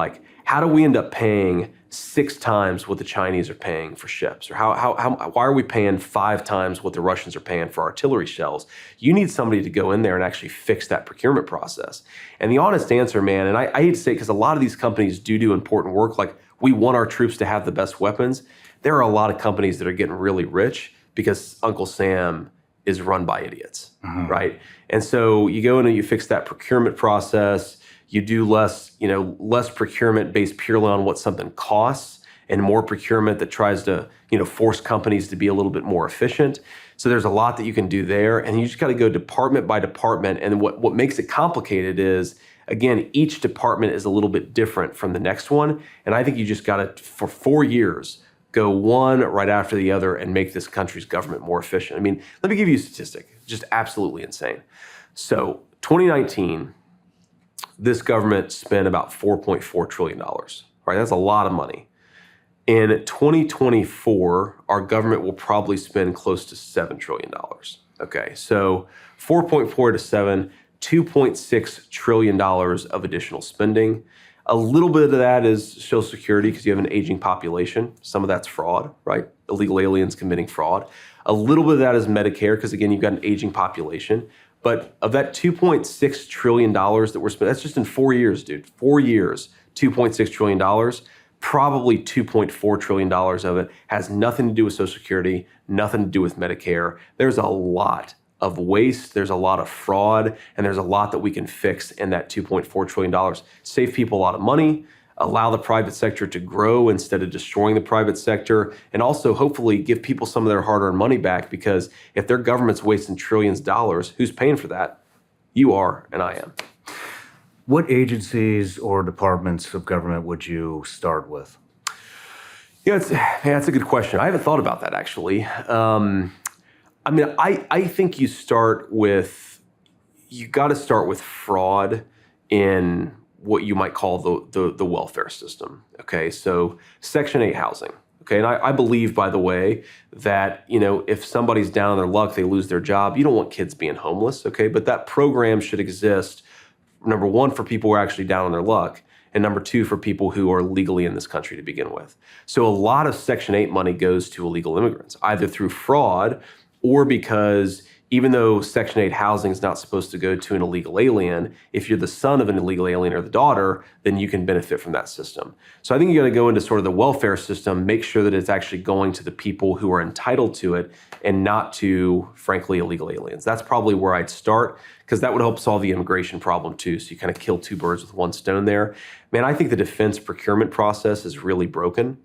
how do we end up paying 6 times what the Chinese are paying for ships? Or why are we paying 5 times what the Russians are paying for artillery shells? You need somebody to go in there and actually fix that procurement process. And the honest answer, man, and I hate to say it because a lot of these companies do important work, we want our troops to have the best weapons. There are a lot of companies that are getting really rich because Uncle Sam is run by idiots, right? And so you go in and you fix that procurement process. You do less procurement based purely on what something costs and more procurement that tries to, force companies to be a little bit more efficient. So there's a lot that you can do there. And you just got to go department by department. And what makes it complicated is, again, each department is a little bit different from the next one. And I think you just got to, for 4 years, go one right after the other and make this country's government more efficient. I mean, let me give you a statistic, just absolutely insane. So 2019, this government spent about $4.4 trillion, right? That's a lot of money. In 2024, our government will probably spend close to $7 trillion. Okay, so 4.4 to 7, $2.6 trillion of additional spending. A little bit of that is Social Security because you have an aging population. Some of that's fraud, right? Illegal aliens committing fraud. A little bit of that is Medicare because, again, you've got an aging population. But of that $2.6 trillion that we're spending, that's just in 4 years, dude. 4 years, $2.6 trillion. probably $2.4 trillion of it has nothing to do with Social Security, nothing to do with Medicare. There's a lot of waste, there's a lot of fraud, and there's a lot that we can fix in that $2.4 trillion. Save people a lot of money, allow the private sector to grow instead of destroying the private sector, and also hopefully give people some of their hard-earned money back, because if their government's wasting trillions of dollars, who's paying for that? You are, and I am. What agencies or departments of government would you start with? Yeah, that's a good question. I haven't thought about that, actually. I think you got to start with fraud in what you might call the welfare system. Okay, so Section 8 housing. Okay, and I believe, by the way, that if somebody's down on their luck, they lose their job. You don't want kids being homeless. Okay, but that program should exist. Number one, for people who are actually down on their luck, and number two, for people who are legally in this country to begin with. So a lot of Section 8 money goes to illegal immigrants, either through fraud or because even though Section 8 housing is not supposed to go to an illegal alien, if you're the son of an illegal alien or the daughter, then you can benefit from that system. So I think you got to go into sort of the welfare system, make sure that it's actually going to the people who are entitled to it and not to, frankly, illegal aliens. That's probably where I'd start, because that would help solve the immigration problem too. So you kind of kill two birds with one stone there. Man, I think the defense procurement process is really broken.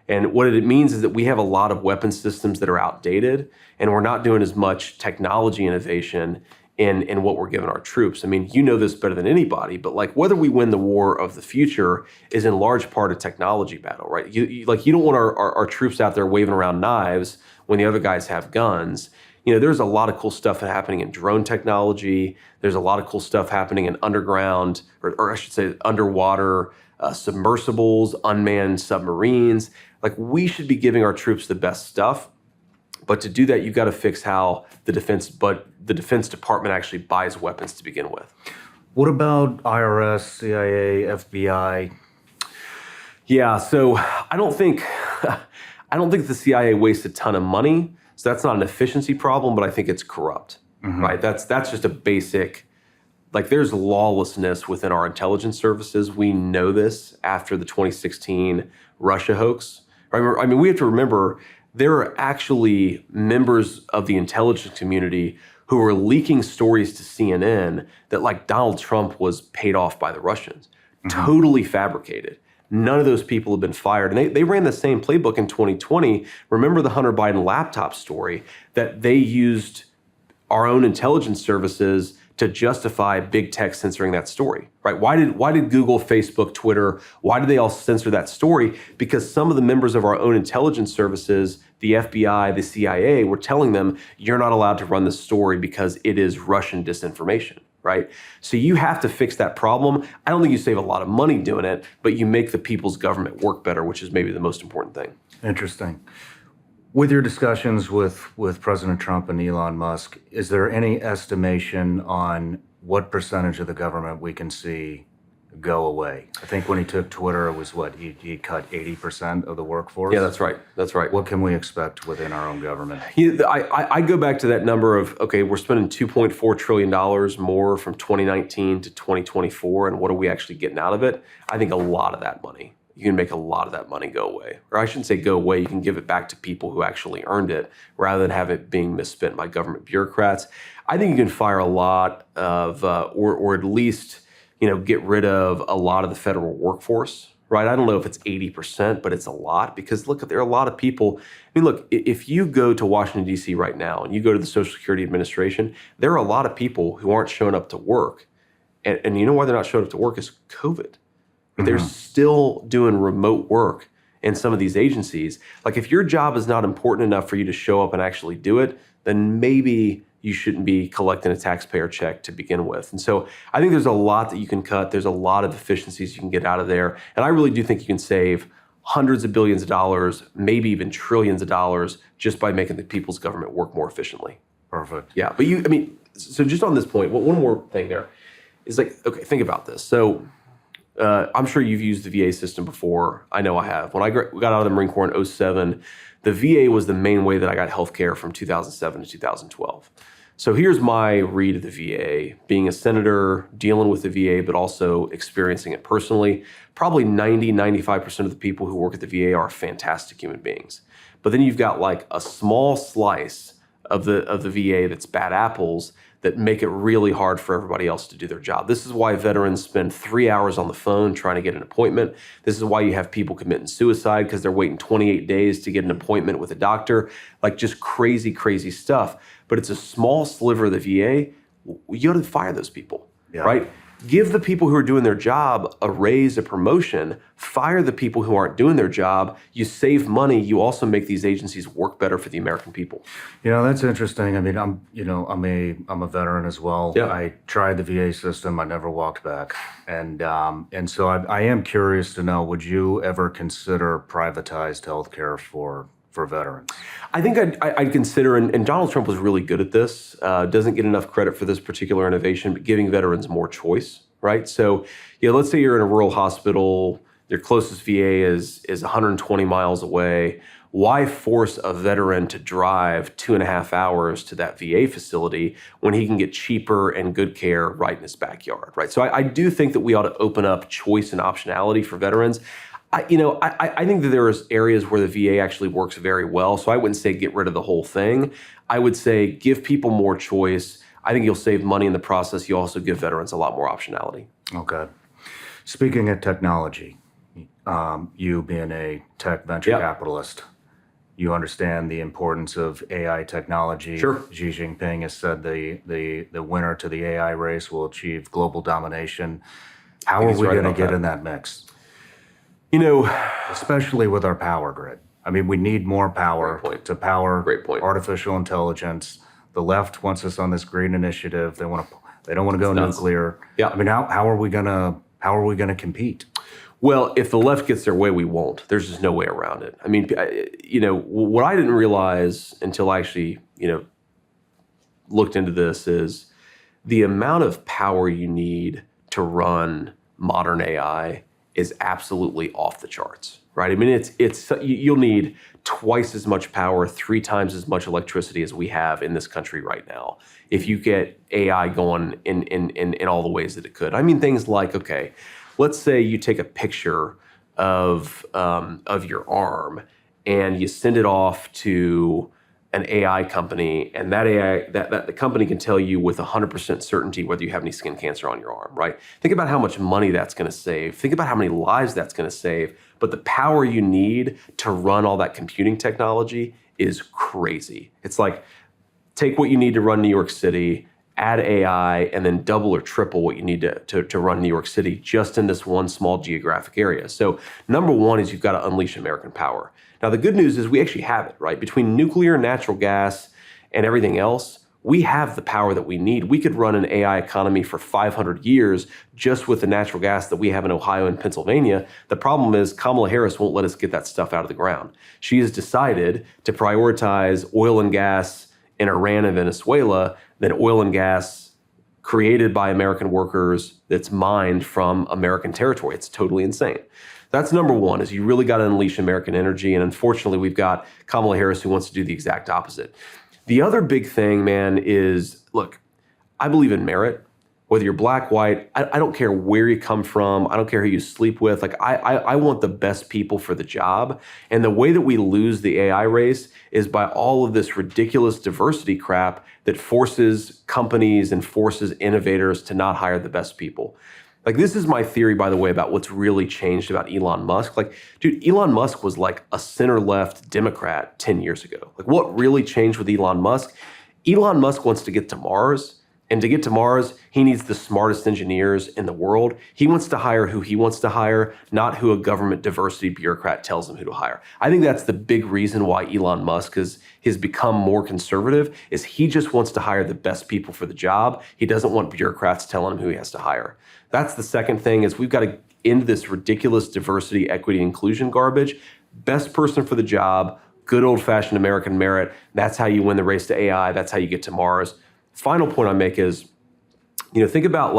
And what it means is that we have a lot of weapon systems that are outdated, and we're not doing as much technology innovation in what we're giving our troops. I mean, you know this better than anybody, but like whether we win the war of the future is in large part a technology battle, right? You don't want our troops out there waving around knives when the other guys have guns. There's a lot of cool stuff happening in drone technology. There's a lot of cool stuff happening in underground, or I should say underwater submersibles, unmanned submarines. Like, we should be giving our troops the best stuff. But to do that, you've got to fix how the Defense Department actually buys weapons to begin with. What about IRS, CIA, FBI? Yeah, so I don't think the CIA wastes a ton of money. So that's not an efficiency problem, but I think it's corrupt, right? That's just a basic, like, there's lawlessness within our intelligence services. We know this after the 2016 Russia hoax. I mean, we have to remember there are actually members of the intelligence community who are leaking stories to CNN that, like, Donald Trump was paid off by the Russians. Totally fabricated. None of those people have been fired. And they ran the same playbook in 2020. Remember the Hunter Biden laptop story, that they used our own intelligence services to justify big tech censoring that story, right? Why did Google, Facebook, Twitter, why did they all censor that story? Because some of the members of our own intelligence services, the FBI, the CIA, were telling them, you're not allowed to run this story because it is Russian disinformation, right? So you have to fix that problem. I don't think you save a lot of money doing it, but you make the people's government work better, which is maybe the most important thing. Interesting. With your discussions with President Trump and Elon Musk, is there any estimation on what percentage of the government we can see go away? I think when he took Twitter, it was he cut 80% of the workforce? Yeah, that's right. That's right. What can we expect within our own government? I go back to that number of, okay, we're spending $2.4 trillion more from 2019 to 2024, and what are we actually getting out of it? I think a lot of that money. You can make a lot of that money go away. Or I shouldn't say go away, you can give it back to people who actually earned it rather than have it being misspent by government bureaucrats. I think you can fire a lot of, or at least, get rid of a lot of the federal workforce, right? I don't know if it's 80%, but it's a lot, because look, there are a lot of people. I mean, look, if you go to Washington, D.C. right now and you go to the Social Security Administration, there are a lot of people who aren't showing up to work. And you know why they're not showing up to work is COVID. They're still doing remote work in some of these agencies. Like, if your job is not important enough for you to show up and actually do it, then maybe you shouldn't be collecting a taxpayer check to begin with. And so I think there's a lot that you can cut. There's a lot of efficiencies you can get out of there. And I really do think you can save hundreds of billions of dollars, maybe even trillions of dollars, just by making the people's government work more efficiently. Perfect. Yeah, but so just on this point, one more thing there is, like, okay, think about this. So I'm sure you've used the VA system before. I know I have. When I got out of the Marine Corps in 2007, the VA was the main way that I got healthcare from 2007 to 2012. So here's my read of the VA. Being a senator, dealing with the VA, but also experiencing it personally, probably 95% of the people who work at the VA are fantastic human beings. But then you've got like a small slice of the VA that's bad apples that make it really hard for everybody else to do their job. This is why veterans spend 3 hours on the phone trying to get an appointment. This is why you have people committing suicide because they're waiting 28 days to get an appointment with a doctor. Like just crazy, crazy stuff. But it's a small sliver of the VA. You got to fire those people, right? Give the people who are doing their job a raise, a promotion. Fire the people who aren't doing their job. You save money. You also make these agencies work better for the American people. That's interesting. I mean, I'm a veteran as well. Yeah. I tried the VA system. I never walked back, and so I am curious to know: would you ever consider privatized healthcare for veterans? I think I'd consider, and Donald Trump was really good at this, doesn't get enough credit for this particular innovation, but giving veterans more choice, right? So, let's say you're in a rural hospital, your closest VA is 120 miles away. Why force a veteran to drive 2.5 hours to that VA facility when he can get cheaper and good care right in his backyard, right? So I do think that we ought to open up choice and optionality for veterans. I think that there is areas where the VA actually works very well. So I wouldn't say get rid of the whole thing. I would say give people more choice. I think you'll save money in the process. You also give veterans a lot more optionality. Okay. Speaking of technology, you being a tech venture capitalist, you understand the importance of AI technology. Sure. Xi Jinping has said the winner to the AI race will achieve global domination. How are we going to get in that mix? Especially with our power grid. I mean, we need more power to power artificial intelligence. The left wants us on this green initiative. They don't want to go nuclear. Yeah. I mean, how are we gonna compete? Well, if the left gets their way, we won't. There's just no way around it. I mean, what I didn't realize until I actually, looked into this is the amount of power you need to run modern AI is absolutely off the charts, right? I mean, you'll need twice as much power, 3 times as much electricity as we have in this country right now if you get AI going in all the ways that it could. I mean, things like, okay, let's say you take a picture of your arm and you send it off to an AI company, and that AI, that the company can tell you with 100% certainty whether you have any skin cancer on your arm, right? Think about how much money that's going to save. Think about how many lives that's going to save. But the power you need to run all that computing technology is crazy. It's like, take what you need to run New York City, add AI, and then double or triple what you need to run New York City just in this one small geographic area. So number one is you've got to unleash American power. Now, the good news is we actually have it, right? Between nuclear, natural gas, and everything else, we have the power that we need. We could run an AI economy for 500 years just with the natural gas that we have in Ohio and Pennsylvania. The problem is Kamala Harris won't let us get that stuff out of the ground. She has decided to prioritize oil and gas in Iran and Venezuela than oil and gas created by American workers that's mined from American territory. It's totally insane. That's number one, is you really got to unleash American energy. And unfortunately, we've got Kamala Harris who wants to do the exact opposite. The other big thing, man, is, look, I believe in merit. Whether you're black, white, I don't care where you come from. I don't care who you sleep with. Like, I want the best people for the job. And the way that we lose the AI race is by all of this ridiculous diversity crap that forces companies and forces innovators to not hire the best people. Like, this is my theory, by the way, about what's really changed about Elon Musk. Like, dude, Elon Musk was like a center-left Democrat 10 years ago. Like, what really changed with Elon Musk? Elon Musk wants to get to Mars. And to get to Mars, he needs the smartest engineers in the world. He wants to hire who he wants to hire, not who a government diversity bureaucrat tells him who to hire. I think that's the big reason why Elon Musk has become more conservative, is he just wants to hire the best people for the job. He doesn't want bureaucrats telling him who he has to hire. That's the second thing, is we've got to end this ridiculous diversity, equity, inclusion garbage. Best person for the job, good old-fashioned American merit. That's how you win the race to AI. That's how you get to Mars. Final point I make is, think about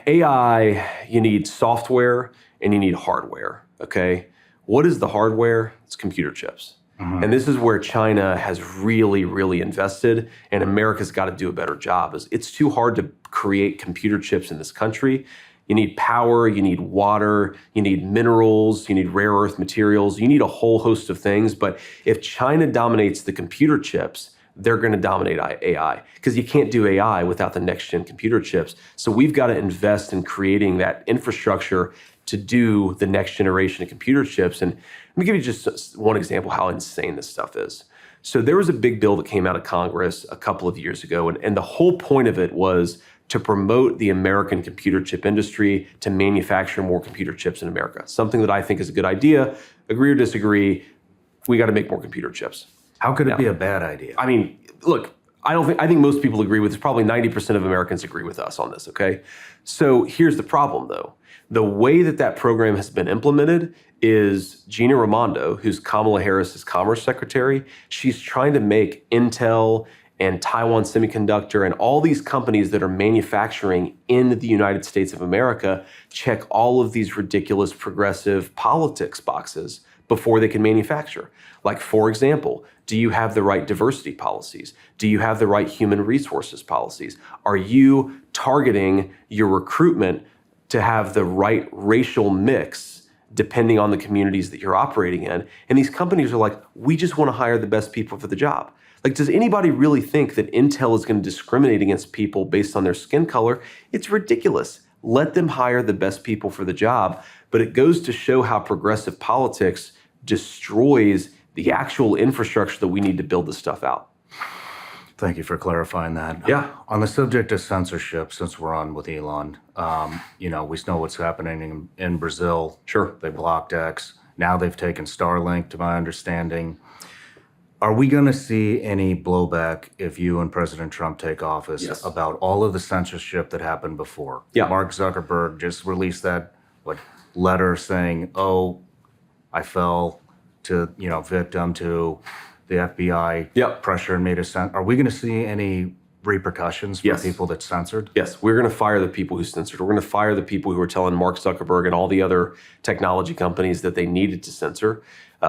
AI, you need software and you need hardware, okay? What is the hardware? It's computer chips. And this is where China has really, really invested, and America's got to do a better job. It's too hard to create computer chips in this country. You need power, you need water, you need minerals, you need rare earth materials, you need a whole host of things. But if China dominates the computer chips, they're going to dominate AI, because you can't do AI without the next gen computer chips. So we've got to invest in creating that infrastructure to do the next generation of computer chips. And let me give you just one example how insane this stuff is. So there was a big bill that came out of Congress a couple of years ago, and the whole point of it was to promote the American computer chip industry, to manufacture more computer chips in America. Something that I think is a good idea. Agree or disagree, we got to make more computer chips. How could it be a bad idea? I mean, look, I think most people agree with this. Probably 90% of Americans agree with us on this, okay? So here's the problem, though. The way that program has been implemented is Gina Raimondo, who's Kamala Harris's Commerce Secretary, she's trying to make Intel and Taiwan Semiconductor and all these companies that are manufacturing in the United States of America check all of these ridiculous progressive politics boxes before they can manufacture. Like, for example, do you have the right diversity policies? Do you have the right human resources policies? Are you targeting your recruitment to have the right racial mix depending on the communities that you're operating in? And these companies are like, we just want to hire the best people for the job. Like, does anybody really think that Intel is going to discriminate against people based on their skin color? It's ridiculous. Let them hire the best people for the job. But it goes to show how progressive politics destroys the actual infrastructure that we need to build this stuff out. Thank you for clarifying that. Yeah. On the subject of censorship, since we're on with Elon, we know what's happening in Brazil. Sure. They blocked X. Now they've taken Starlink, to my understanding. Are we going to see any blowback if you and President Trump take office Yes. about all of the censorship that happened before? Yeah. Mark Zuckerberg just released that letter saying, "Oh, I fell to victim to the FBI Yep. pressuring me to censor." Are we going to see any repercussions for Yes. people that censored? Yes, we're going to fire the people who censored. We're going to fire the people who are telling Mark Zuckerberg and all the other technology companies that they needed to censor.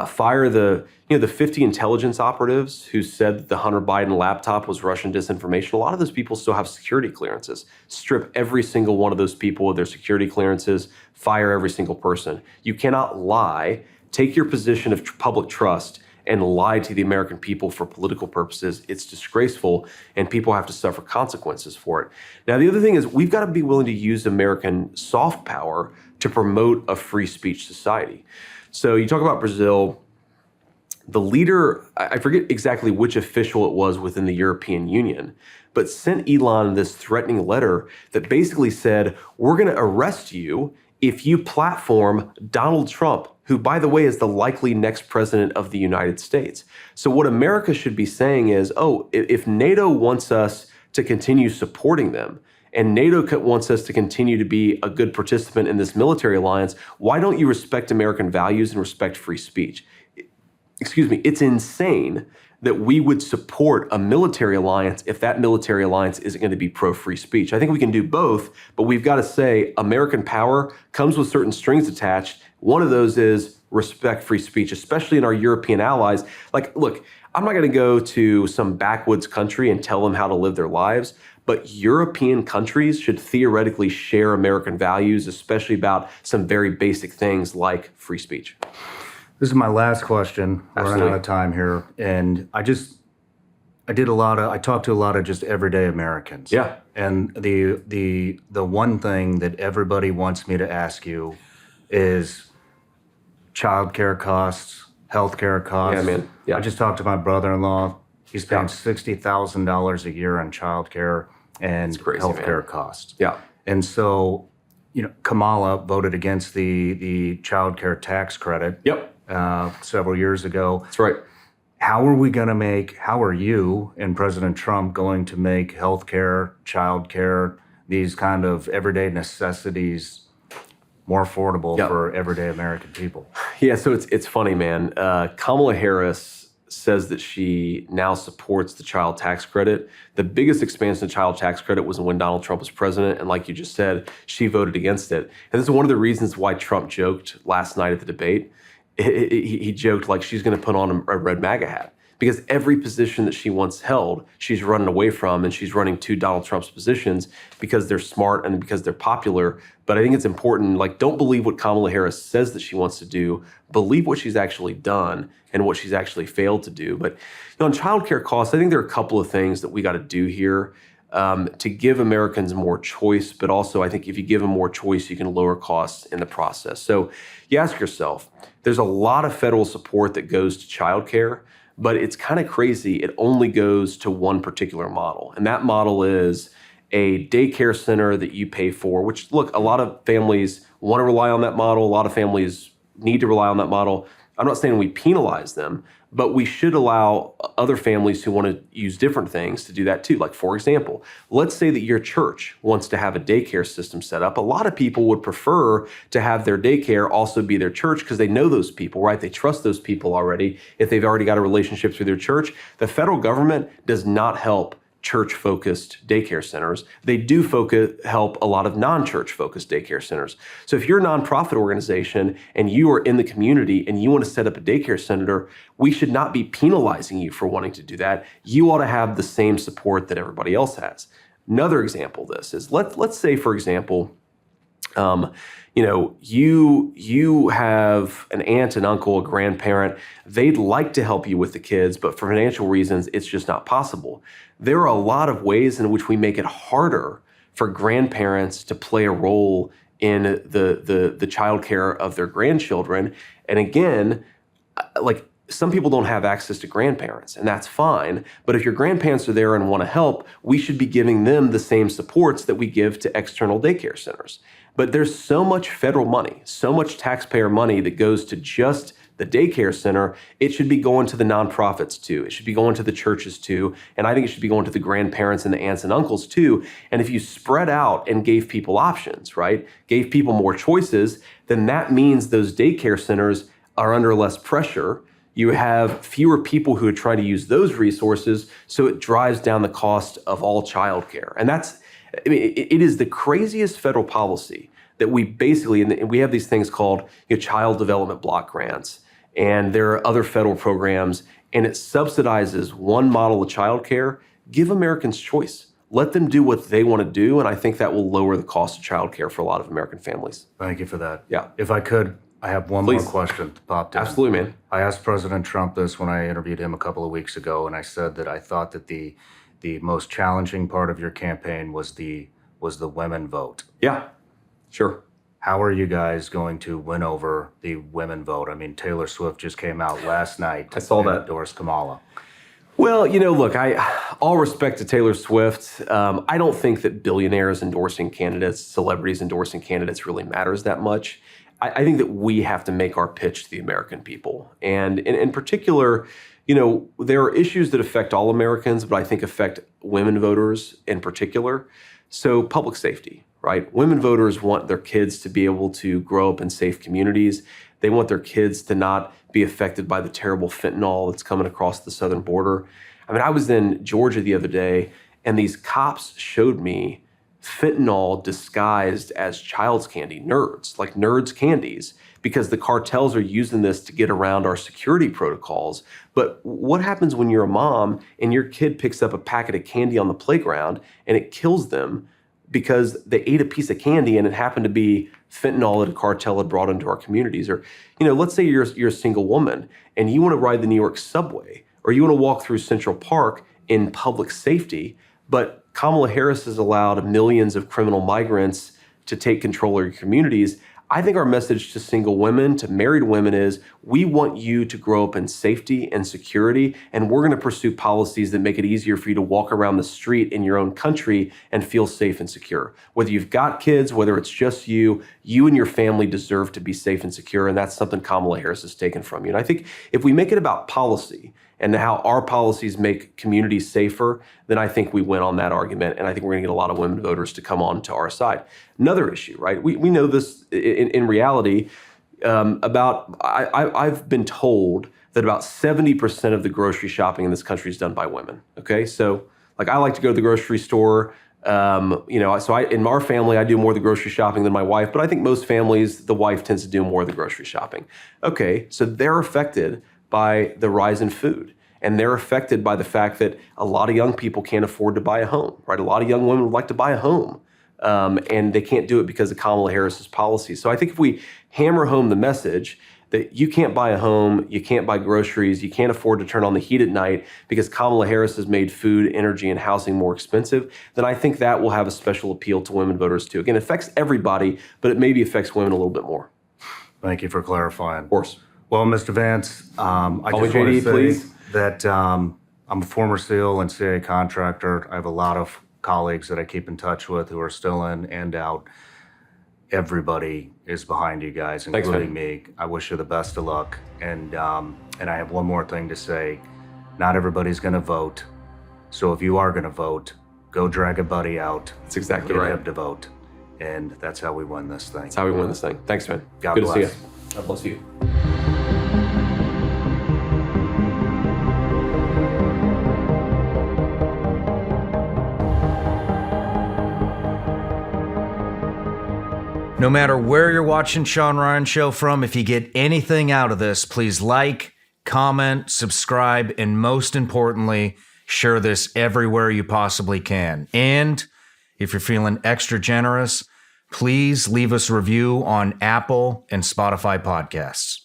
Fire the 50 intelligence operatives who said that the Hunter Biden laptop was Russian disinformation. A lot of those people still have security clearances. Strip every single one of those people of their security clearances. Fire every single person. You cannot lie. Take your position of public trust and lie to the American people for political purposes. It's disgraceful, and people have to suffer consequences for it. Now, the other thing is we've got to be willing to use American soft power to promote a free speech society. So you talk about Brazil, the leader, I forget exactly which official it was within the European Union, but sent Elon this threatening letter that basically said, we're going to arrest you if you platform Donald Trump, who, by the way, is the likely next president of the United States. So what America should be saying is, if NATO wants us to continue supporting them, and NATO wants us to continue to be a good participant in this military alliance, why don't you respect American values and respect free speech? Excuse me, it's insane that we would support a military alliance if that military alliance isn't going to be pro-free speech. I think we can do both, but we've got to say American power comes with certain strings attached. One of those is respect free speech, especially in our European allies. Like, look, I'm not going to go to some backwoods country and tell them how to live their lives, but European countries should theoretically share American values, especially about some very basic things like free speech. This is my last question. We're running out of time here. And I talked to a lot of just everyday Americans. Yeah. And the one thing that everybody wants me to ask you is childcare costs, healthcare costs. Yeah, man. Yeah. I just talked to my brother-in-law. He's paying Yeah. $60,000 a year on childcare and crazy, healthcare man. costs. Yeah. And so, Kamala voted against the childcare tax credit. Yep. Several years ago. That's right. How are you and President Trump going to make healthcare, childcare, these kind of everyday necessities more affordable Yep. for everyday American people? Yeah, so it's funny, man. Kamala Harris says that she now supports the child tax credit. The biggest expansion of child tax credit was when Donald Trump was president, and like you just said, she voted against it. And this is one of the reasons why Trump joked last night at the debate he joked like she's going to put on a red MAGA hat because every position that she once held, she's running away from, and she's running to Donald Trump's positions because they're smart and because they're popular. But I think it's important, like, don't believe what Kamala Harris says that she wants to do. Believe what she's actually done and what she's actually failed to do. But on childcare costs, I think there are a couple of things that we got to do here to give Americans more choice. But also, I think if you give them more choice, you can lower costs in the process. So you ask yourself, there's a lot of federal support that goes to childcare, but it's kind of crazy. It only goes to one particular model. And that model is a daycare center that you pay for, which, look, a lot of families want to rely on that model. A lot of families need to rely on that model. I'm not saying we penalize them, but we should allow other families who want to use different things to do that too. Like, for example, let's say that your church wants to have a daycare system set up. A lot of people would prefer to have their daycare also be their church because they know those people, right? They trust those people already. If they've already got a relationship through their church, the federal government does not help church-focused daycare centers. They do help a lot of non-church-focused daycare centers. So if you're a nonprofit organization and you are in the community and you want to set up a daycare center, we should not be penalizing you for wanting to do that. You ought to have the same support that everybody else has. Another example of this is, let's say, for example, you have an aunt, an uncle, a grandparent. They'd like to help you with the kids, but for financial reasons, it's just not possible. There are a lot of ways in which we make it harder for grandparents to play a role in the childcare of their grandchildren. And again, like, some people don't have access to grandparents, and that's fine. But if your grandparents are there and want to help, we should be giving them the same supports that we give to external daycare centers. But there's so much federal money, so much taxpayer money that goes to just the daycare center. It should be going to the nonprofits too. It should be going to the churches too. And I think it should be going to the grandparents and the aunts and uncles too. And if you spread out and gave people options, right, gave people more choices, then that means those daycare centers are under less pressure. You have fewer people who are trying to use those resources, so it drives down the cost of all childcare. And it is the craziest federal policy that we basically, and we have these things called child development block grants, and there are other federal programs, and it subsidizes one model of childcare. Give Americans choice. Let them do what they want to do, and I think that will lower the cost of childcare for a lot of American families. Thank you for that. Yeah. If I could, I have one Please. more question to pop in. Absolutely, man. I asked President Trump this when I interviewed him a couple of weeks ago, and I said that I thought that the most challenging part of your campaign was the women vote. Yeah, sure. How are you guys going to win over the women vote? I mean, Taylor Swift just came out last night. I saw and that. Endorsed Kamala. Well, look, all respect to Taylor Swift. I don't think that billionaires endorsing candidates, celebrities endorsing candidates really matters that much. I think that we have to make our pitch to the American people. And in particular, there are issues that affect all Americans, but I think affect women voters in particular. So public safety, right? Women voters want their kids to be able to grow up in safe communities. They want their kids to not be affected by the terrible fentanyl that's coming across the southern border. I mean, I was in Georgia the other day, and these cops showed me fentanyl disguised as child's candy, nerds, like nerds candies, because the cartels are using this to get around our security protocols. But what happens when you're a mom and your kid picks up a packet of candy on the playground and it kills them because they ate a piece of candy and it happened to be fentanyl that a cartel had brought into our communities? Or, let's say you're a single woman and you want to ride the New York subway, or you want to walk through Central Park in public safety, but Kamala Harris has allowed millions of criminal migrants to take control of your communities. I think our message to single women, to married women is, we want you to grow up in safety and security, and we're going to pursue policies that make it easier for you to walk around the street in your own country and feel safe and secure. Whether you've got kids, whether it's just you and your family deserve to be safe and secure, and that's something Kamala Harris has taken from you. And I think if we make it about policy and how our policies make communities safer, then I think we win on that argument. And I think we're gonna get a lot of women voters to come on to our side. Another issue, right? We know this in reality. I've been told that about 70% of the grocery shopping in this country is done by women, okay? So like, I like to go to the grocery store. So in our family, I do more of the grocery shopping than my wife, but I think most families, the wife tends to do more of the grocery shopping. Okay, so they're affected by the rise in food. And they're affected by the fact that a lot of young people can't afford to buy a home, right? A lot of young women would like to buy a home, and they can't do it because of Kamala Harris's policies. So I think if we hammer home the message that you can't buy a home, you can't buy groceries, you can't afford to turn on the heat at night because Kamala Harris has made food, energy, and housing more expensive, then I think that will have a special appeal to women voters too. Again, it affects everybody, but it maybe affects women a little bit more. Thank you for clarifying. Of course. Well, Mr. Vance, I Call me just want to JD, say please. that I'm a former SEAL and CIA contractor. I have a lot of colleagues that I keep in touch with who are still in and out. Everybody is behind you guys, Thanks, including man. me. I wish you the best of luck. And I have one more thing to say. Not everybody's going to vote. So if you are going to vote, go drag a buddy out. That's exactly Get right. him to vote. And that's how we win this thing. That's how we win this thing. Thanks, man. God Good bless. to see you. God bless you. No matter where you're watching Shawn Ryan Show from, if you get anything out of this, please like, comment, subscribe, and most importantly, share this everywhere you possibly can. And if you're feeling extra generous, please leave us a review on Apple and Spotify podcasts.